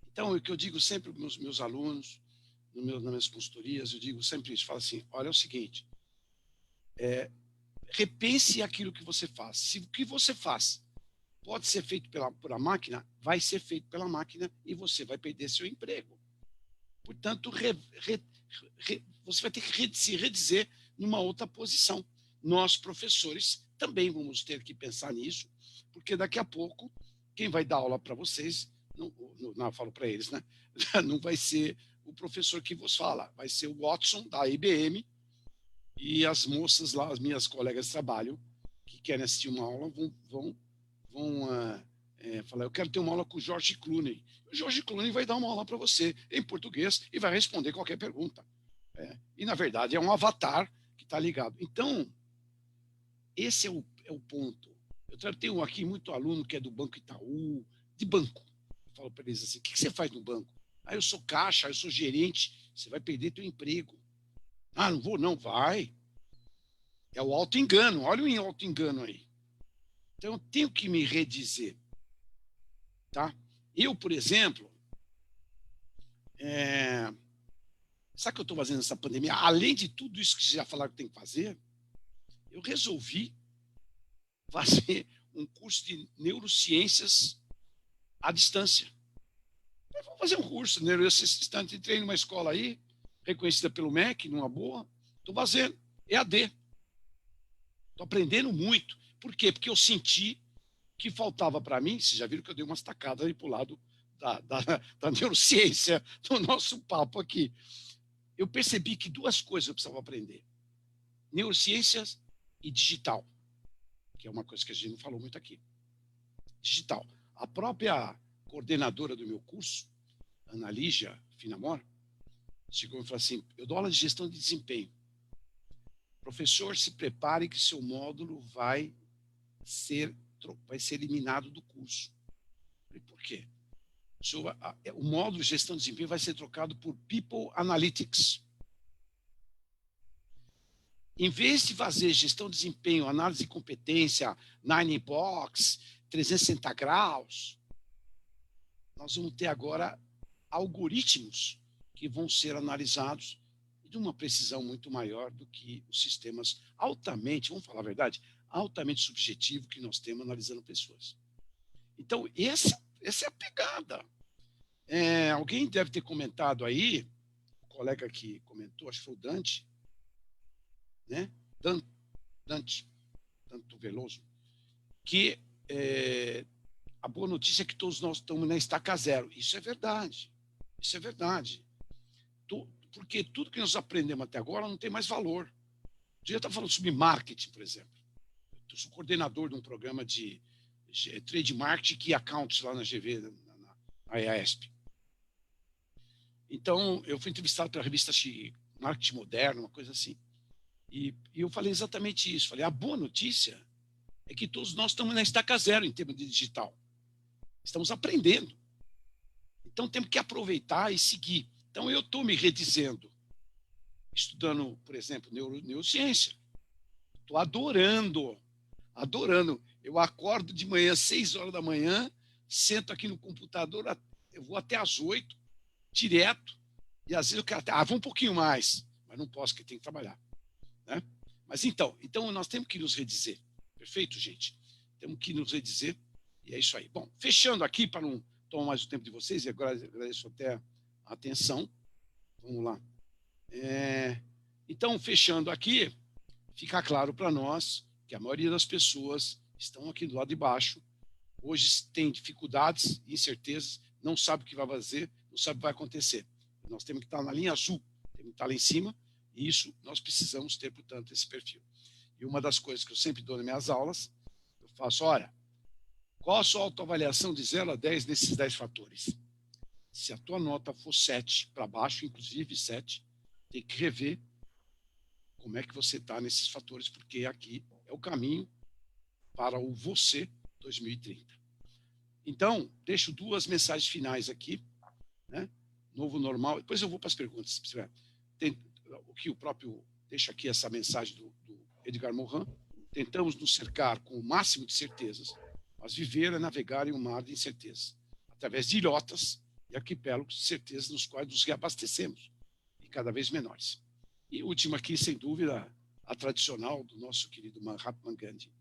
Speaker 5: Então, o que eu digo sempre para os meus alunos, nas minhas consultorias, eu digo sempre isso, falo assim, olha, é o seguinte, repense aquilo que você faz. Se o que você faz pode ser feito por a máquina, vai ser feito pela máquina e você vai perder seu emprego. Portanto, você vai ter que se redizer numa outra posição. Nós, professores, também vamos ter que pensar nisso, porque daqui a pouco, quem vai dar aula para vocês, não, eu falo para eles, né? Não vai ser o professor que vos fala, vai ser o Watson, da IBM, e as moças lá, as minhas colegas de trabalho, que querem assistir uma aula, vão falar, eu quero ter uma aula com o George Clooney. O George Clooney vai dar uma aula para você em português e vai responder qualquer pergunta. E, na verdade, é um avatar que está ligado. Então, esse é o ponto. Eu tenho aqui muito aluno que é do Banco Itaú, de banco. Eu falo para eles assim, o que você faz no banco? Eu sou caixa, eu sou gerente. Você vai perder teu emprego. Não vou, não. Vai. É o auto-engano. Olha o auto-engano aí. Então, eu tenho que me redizer. Tá? Eu, por exemplo, sabe o que eu estou fazendo nessa pandemia? Além de tudo isso que vocês já falaram que tem que fazer, eu resolvi fazer um curso de neurociências à distância. Eu vou fazer um curso de neurociências à distância. Entrei numa escola aí, reconhecida pelo MEC, numa boa. Estou fazendo EAD. Estou aprendendo muito. Por quê? Porque eu senti que faltava para mim, vocês já viram que eu dei umas tacadas aí para o lado da neurociência do nosso papo aqui. Eu percebi que duas coisas eu precisava aprender. Neurociências e digital, que é uma coisa que a gente não falou muito aqui. Digital. A própria coordenadora do meu curso, Ana Lígia Finamor, chegou e falou assim, eu dou aula de gestão de desempenho. Professor, se prepare que seu módulo vai ser eliminado do curso. Falei, por quê? O módulo de gestão de desempenho vai ser trocado por People Analytics. Em vez de fazer gestão de desempenho, análise de competência, 9box, 360 graus, nós vamos ter agora algoritmos que vão ser analisados de uma precisão muito maior do que os sistemas altamente, vamos falar a verdade, altamente subjetivo que nós temos analisando pessoas. Então, essa é a pegada. Alguém deve ter comentado aí, o colega que comentou, acho que foi o Dante, né? Dante Veloso, que a boa notícia é que todos nós estamos na estaca zero. Isso é verdade. Isso é verdade. Porque tudo que nós aprendemos até agora não tem mais valor. Um dia eu estava falando sobre marketing, por exemplo. Eu sou coordenador de um programa de trade marketing e accounts lá na GV, na EASP. Então, eu fui entrevistado pela revista Marketing Moderno, uma coisa assim. E eu falei exatamente isso. Falei, a boa notícia é que todos nós estamos na estaca zero em termos de digital. Estamos aprendendo. Então, temos que aproveitar e seguir. Então, eu estou me redizendo, estudando, por exemplo, neurociência. Estou adorando. Eu acordo de manhã, 6 horas da manhã, sento aqui no computador, eu vou até às 8, direto, e às vezes eu quero até, vou um pouquinho mais, mas não posso, porque tem que trabalhar. Né? Mas então nós temos que nos redizer. Perfeito, gente? Temos que nos redizer, e é isso aí. Bom, fechando aqui, para não tomar mais o tempo de vocês, e agora agradeço até a atenção. Vamos lá. Então, fechando aqui, fica claro para nós que a maioria das pessoas estão aqui do lado de baixo, hoje tem dificuldades, incertezas, não sabe o que vai fazer, não sabe o que vai acontecer. Nós temos que estar na linha azul, temos que estar lá em cima, e isso nós precisamos ter, portanto, esse perfil. E uma das coisas que eu sempre dou nas minhas aulas, eu faço, olha, qual a sua autoavaliação de 0 a 10 nesses 10 fatores? Se a tua nota for 7 para baixo, inclusive 7, tem que rever como é que você está nesses fatores, porque aqui é o caminho para o você 2030. Então, deixo 2 mensagens finais aqui, né? Novo normal, depois eu vou para as perguntas. Tem, o que o próprio deixa aqui essa mensagem do Edgar Morin. Tentamos nos cercar com o máximo de certezas, mas viver é navegar em um mar de incertezas, através de ilhotas e arquipélagos de certezas nos quais nos reabastecemos, e cada vez menores. E última aqui, sem dúvida, a tradicional do nosso querido Mahatma Gandhi.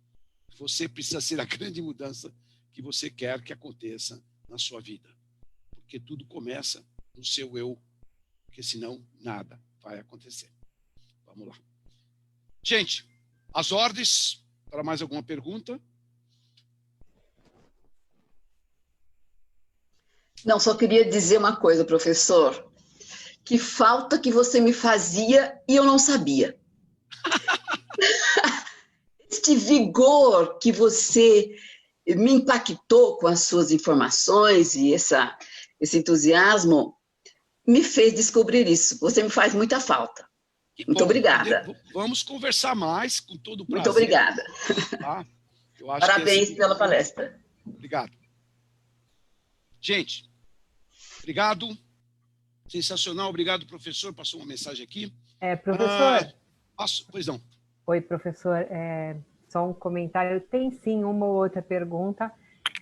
Speaker 5: Você precisa ser a grande mudança que você quer que aconteça na sua vida. Porque tudo começa no seu eu, porque senão nada vai acontecer. Vamos lá. Gente, as ordens, para mais alguma pergunta?
Speaker 6: Não, só queria dizer uma coisa, professor. Que falta que você me fazia e eu não sabia. Este vigor que você me impactou com as suas informações e esse entusiasmo me fez descobrir isso. Você me faz muita falta. Muito obrigada.
Speaker 5: Vamos conversar mais, com todo o prazer.
Speaker 6: Muito obrigada.
Speaker 5: Tá? Eu acho
Speaker 6: Parabéns
Speaker 5: que
Speaker 6: pela palestra.
Speaker 5: Obrigado. Gente, obrigado. Sensacional. Obrigado, professor. Passou uma mensagem aqui.
Speaker 1: Professor.
Speaker 5: Pois não.
Speaker 1: Oi, professor. Só um comentário. Tem sim uma ou outra pergunta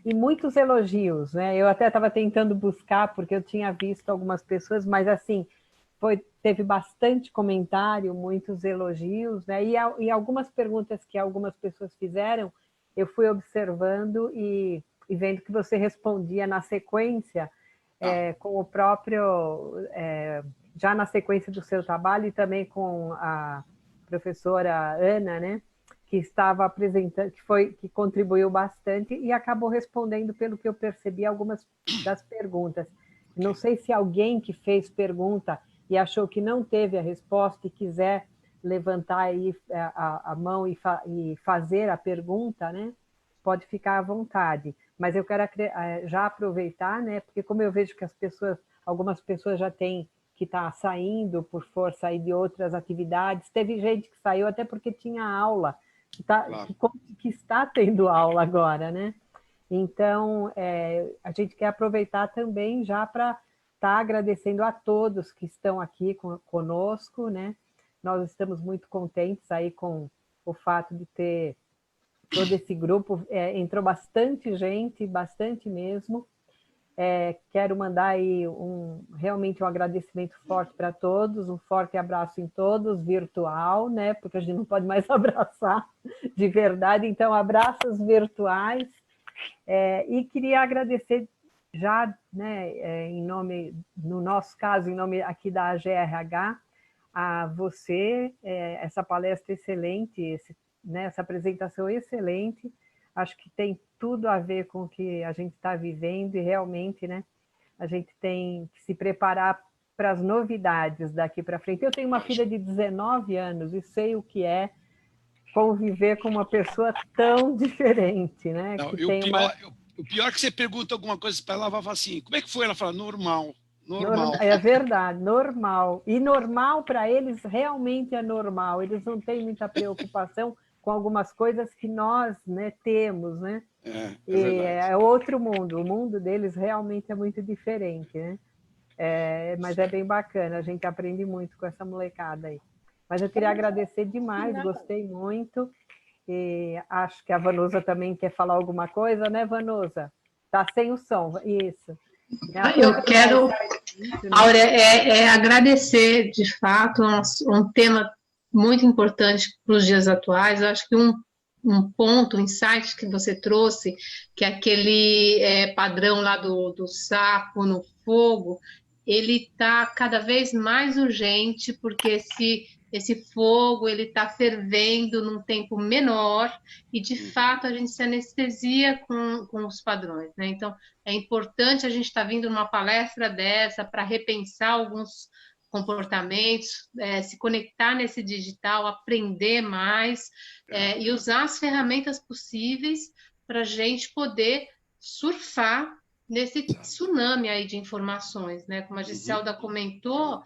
Speaker 1: e muitos elogios, né? Eu até estava tentando buscar, porque eu tinha visto algumas pessoas, mas assim, teve bastante comentário, muitos elogios, né? E algumas perguntas que algumas pessoas fizeram, eu fui observando e vendo que você respondia na sequência, com o próprio, já na sequência do seu trabalho, e também com a professora Ana, né? Que estava apresentando, que contribuiu bastante e acabou respondendo, pelo que eu percebi, algumas das perguntas. Não sei se alguém que fez pergunta e achou que não teve a resposta e quiser levantar aí a mão e fazer a pergunta, né? Pode ficar à vontade. Mas eu quero já aproveitar, né? Porque como eu vejo que algumas pessoas já têm que estar saindo por força aí de outras atividades, teve gente que saiu até porque tinha aula, que está tendo aula agora, né? Então, a gente quer aproveitar também já para estar agradecendo a todos que estão aqui conosco, né? Nós estamos muito contentes aí com o fato de ter todo esse grupo, entrou bastante gente, bastante mesmo. Quero mandar aí realmente um agradecimento forte para todos, um forte abraço em todos, virtual, né? Porque a gente não pode mais abraçar de verdade, então abraços virtuais. E queria agradecer já, né, no nosso caso, em nome aqui da AGRH, a você, essa palestra excelente, essa apresentação excelente, acho que tem tudo a ver com o que a gente está vivendo e realmente, né, a gente tem que se preparar para as novidades daqui para frente. Eu tenho uma filha de 19 anos e sei o que é conviver com uma pessoa tão diferente, né?
Speaker 5: Não,
Speaker 1: que
Speaker 5: o pior é que você pergunta alguma coisa para ela, ela vai falar assim, como é que foi? Ela fala, normal.
Speaker 1: É verdade, normal. E normal para eles realmente é normal. Eles não têm muita preocupação com algumas coisas que nós, né, temos, né? É outro mundo. O mundo deles realmente é muito diferente, né? Mas é bem bacana, a gente aprende muito com essa molecada aí. Mas eu queria agradecer demais, gostei muito. E acho que a Vanusa também quer falar alguma coisa, né, Vanusa? Tá sem o som, isso.
Speaker 2: Eu quero, Áurea, agradecer, de fato, um tema muito importante para os dias atuais. Eu acho que um ponto, um insight que você trouxe, que é aquele padrão lá do sapo no fogo, ele está cada vez mais urgente, porque esse fogo ele está fervendo num tempo menor e, de fato, a gente se anestesia com os padrões, né? Então, é importante a gente estar vindo numa palestra dessa para repensar alguns comportamentos, se conectar nesse digital, aprender mais e usar as ferramentas possíveis para a gente poder surfar nesse tsunami aí de informações, né? Como a Giselda comentou,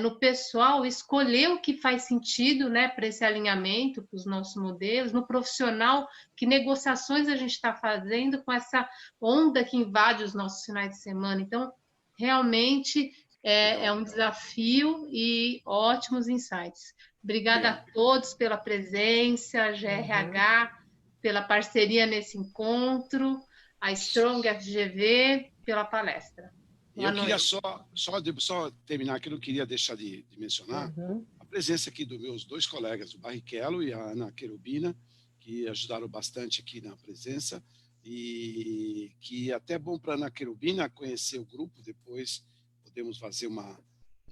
Speaker 2: no pessoal escolher o que faz sentido, né, para esse alinhamento, para os nossos modelos, no profissional, que negociações a gente está fazendo com essa onda que invade os nossos finais de semana. Então, realmente é um desafio e ótimos insights. Obrigada a todos pela presença, GRH, pela parceria nesse encontro, a Strong FGV pela palestra.
Speaker 5: Eu queria só terminar aqui, eu não queria deixar de mencionar a presença aqui dos meus dois colegas, o Barrichello e a Ana Querubina, que ajudaram bastante aqui na presença, e que é até bom para a Ana Querubina conhecer o grupo, depois podemos fazer uma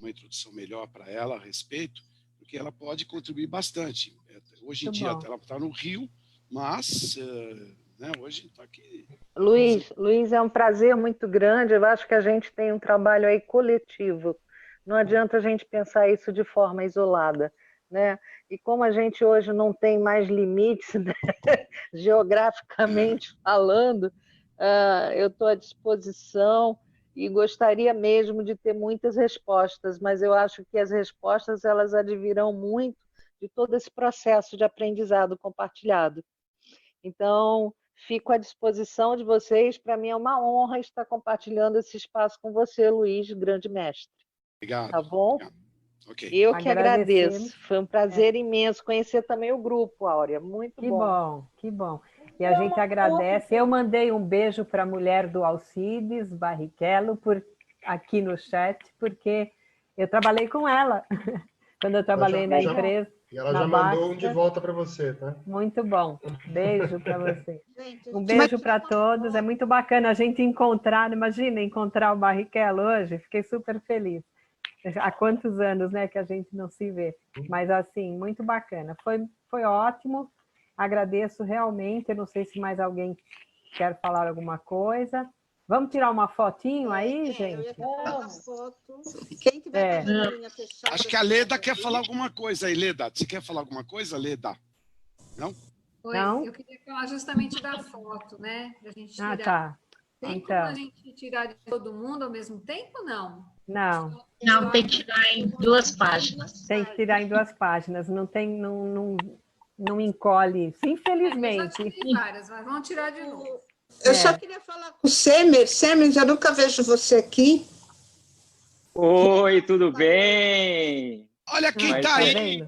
Speaker 5: introdução melhor para ela a respeito, porque ela pode contribuir bastante. Hoje em dia ela está no Rio, mas... hoje está aqui.
Speaker 11: Luiz, é um prazer muito grande. Eu acho que a gente tem um trabalho aí coletivo. Não adianta a gente pensar isso de forma isolada, né? E como a gente hoje não tem mais limites, né? Geograficamente falando, eu estou à disposição e gostaria mesmo de ter muitas respostas, mas eu acho que as respostas elas advirão muito de todo esse processo de aprendizado compartilhado. Então, fico à disposição de vocês. Para mim é uma honra estar compartilhando esse espaço com você, Luiz, grande mestre.
Speaker 5: Obrigado.
Speaker 11: Tá bom?
Speaker 5: Okay.
Speaker 11: Eu que agradeço. Foi um prazer imenso conhecer também o grupo, Áurea. Muito bom.
Speaker 1: Que bom. E a gente agradece. Eu mandei um beijo para a mulher do Alcides, Barrichello, aqui no chat, porque eu trabalhei com ela quando eu trabalhei na empresa.
Speaker 10: E ela já mandou um de volta para você, tá?
Speaker 1: Muito bom. Beijo para você. Um beijo para todos. É muito bacana a gente encontrar. Imagina, encontrar o Barrichello hoje. Fiquei super feliz. Há quantos anos, né, que a gente não se vê. Mas, assim, muito bacana. Foi ótimo. Agradeço realmente. Eu não sei se mais alguém quer falar alguma coisa. Vamos tirar uma fotinho aí, gente?
Speaker 4: Quem tiver com a linha fechada...
Speaker 5: Acho que a Leda quer falar alguma coisa aí, Leda. Você quer falar alguma coisa, Leda? Não?
Speaker 14: Oi,
Speaker 1: não?
Speaker 14: Eu queria falar justamente da foto, né? Da gente tirar.
Speaker 1: Tá.
Speaker 14: Tem como a gente tirar de todo mundo ao mesmo tempo, não?
Speaker 1: Não.
Speaker 3: Não, tem que tirar em 2 páginas.
Speaker 1: Tem que tirar em 2 páginas. Não tem... Não encolhe. Infelizmente.
Speaker 14: Eu já tirei várias, mas vamos tirar de novo.
Speaker 4: Eu só queria falar com o Semer. Semer, já nunca vejo você aqui.
Speaker 15: Oi, tudo bem?
Speaker 5: Olha quem está aí.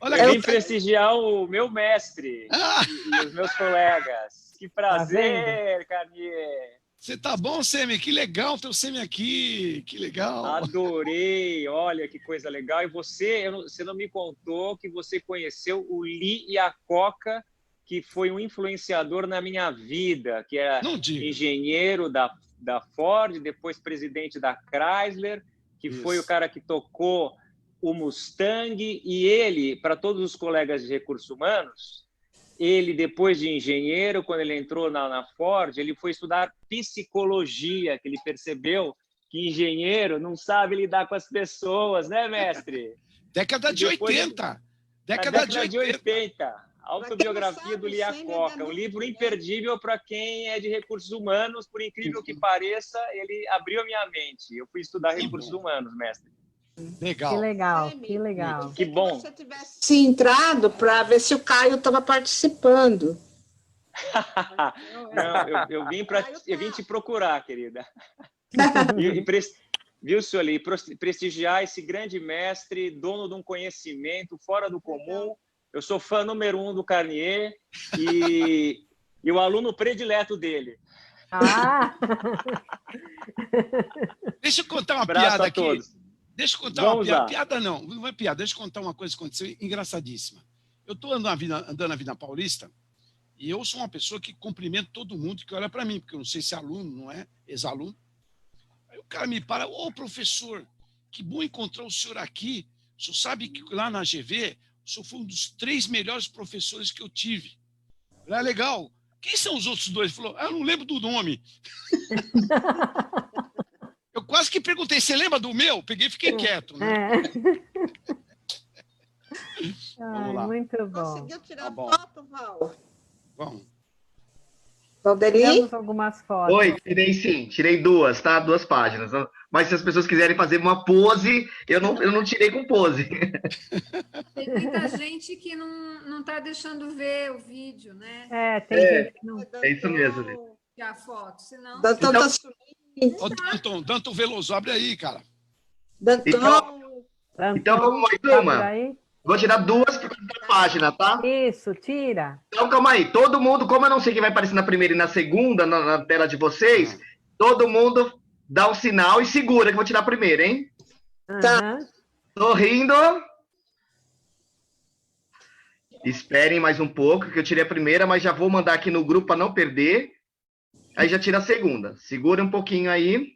Speaker 15: Eu vim prestigiar o meu mestre e os meus colegas. Que prazer, Carnier.
Speaker 5: Você tá bom, Semi? Que legal ter o Semi aqui. Que legal.
Speaker 15: Adorei. Olha que coisa legal. E você não me contou que você conheceu o Lee Iacocca, que foi um influenciador na minha vida, que era engenheiro da Ford, depois presidente da Chrysler, que foi o cara que tocou o Mustang, e ele, para todos os colegas de recursos humanos, ele, depois de engenheiro, quando ele entrou na Ford, ele foi estudar psicologia, que ele percebeu que engenheiro não sabe lidar com as pessoas, né, mestre?
Speaker 5: Década de 80.
Speaker 15: Década de 80. Autobiografia do Lee Iacocca, um livro imperdível para quem é de recursos humanos, por incrível que pareça, ele abriu a minha mente. Eu fui estudar recursos humanos, mestre.
Speaker 5: Legal.
Speaker 1: Que legal, que legal.
Speaker 15: Que bom.
Speaker 4: Se você tivesse entrado para ver se o Caio estava participando.
Speaker 15: Não, eu vim te procurar, querida. Viu, Sueli? Prestigiar esse grande mestre, dono de um conhecimento fora do comum. Eu sou fã número 1 do Carnier e o aluno predileto dele.
Speaker 1: Ah!
Speaker 5: Deixa eu contar uma piada aqui. Deixa eu contar uma piada. Piada não é piada. Deixa eu contar uma coisa que aconteceu engraçadíssima. Eu estou andando na Vida Paulista e eu sou uma pessoa que cumprimenta todo mundo que olha para mim, porque eu não sei se é aluno, não é? Ex-aluno. Aí o cara me para, ô professor, que bom encontrar o senhor aqui. O senhor sabe que lá na GV, o senhor foi um dos 3 melhores professores que eu tive. Ah, legal. Quem são os outros 2? Ele falou, eu não lembro do nome. Eu quase que perguntei, você lembra do meu? Peguei e fiquei quieto. Né?
Speaker 1: Vamos lá. Muito bom.
Speaker 4: Conseguiu tirar foto, Val?
Speaker 5: Vamos.
Speaker 4: Valderi?
Speaker 1: Tiramos algumas fotos.
Speaker 16: Oi, tirei sim. Tirei 2, tá? 2 páginas. Mas se as pessoas quiserem fazer uma pose, eu não tirei com pose.
Speaker 14: Tem muita gente que não está deixando ver o vídeo, né?
Speaker 1: Tem gente que não...
Speaker 16: É isso mesmo.
Speaker 14: A foto, senão...
Speaker 5: Danton Veloso, abre aí, cara.
Speaker 16: Então vamos mais uma. Vou tirar 2 por cada página, tá?
Speaker 1: Isso, tira.
Speaker 16: Então, calma aí. Todo mundo, como eu não sei quem vai aparecer na primeira e na segunda, na tela de vocês, todo mundo dá um sinal e segura que eu vou tirar primeiro, hein?
Speaker 4: Tá.
Speaker 16: Sorrindo. Esperem mais um pouco, que eu tirei a primeira, mas já vou mandar aqui no grupo para não perder. Aí já tira a segunda. Segura um pouquinho aí.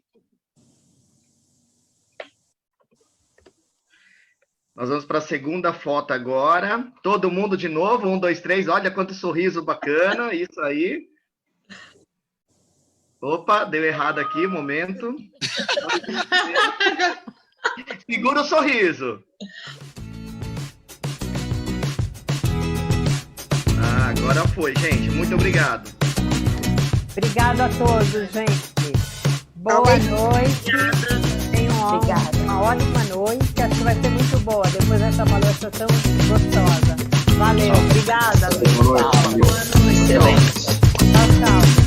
Speaker 16: Nós vamos para a segunda foto agora. Todo mundo de novo. 1, 2, 3. Olha quanto sorriso bacana. Isso aí. Opa, deu errado aqui, um momento. Segura o sorriso. Ah, agora foi, gente. Muito obrigado.
Speaker 1: Obrigado a todos, gente. Boa noite. Tenham uma ótima noite. Acho que vai ser muito boa depois dessa palestra tão gostosa. Valeu, obrigada.
Speaker 16: Boa noite.
Speaker 1: Tchau, tchau.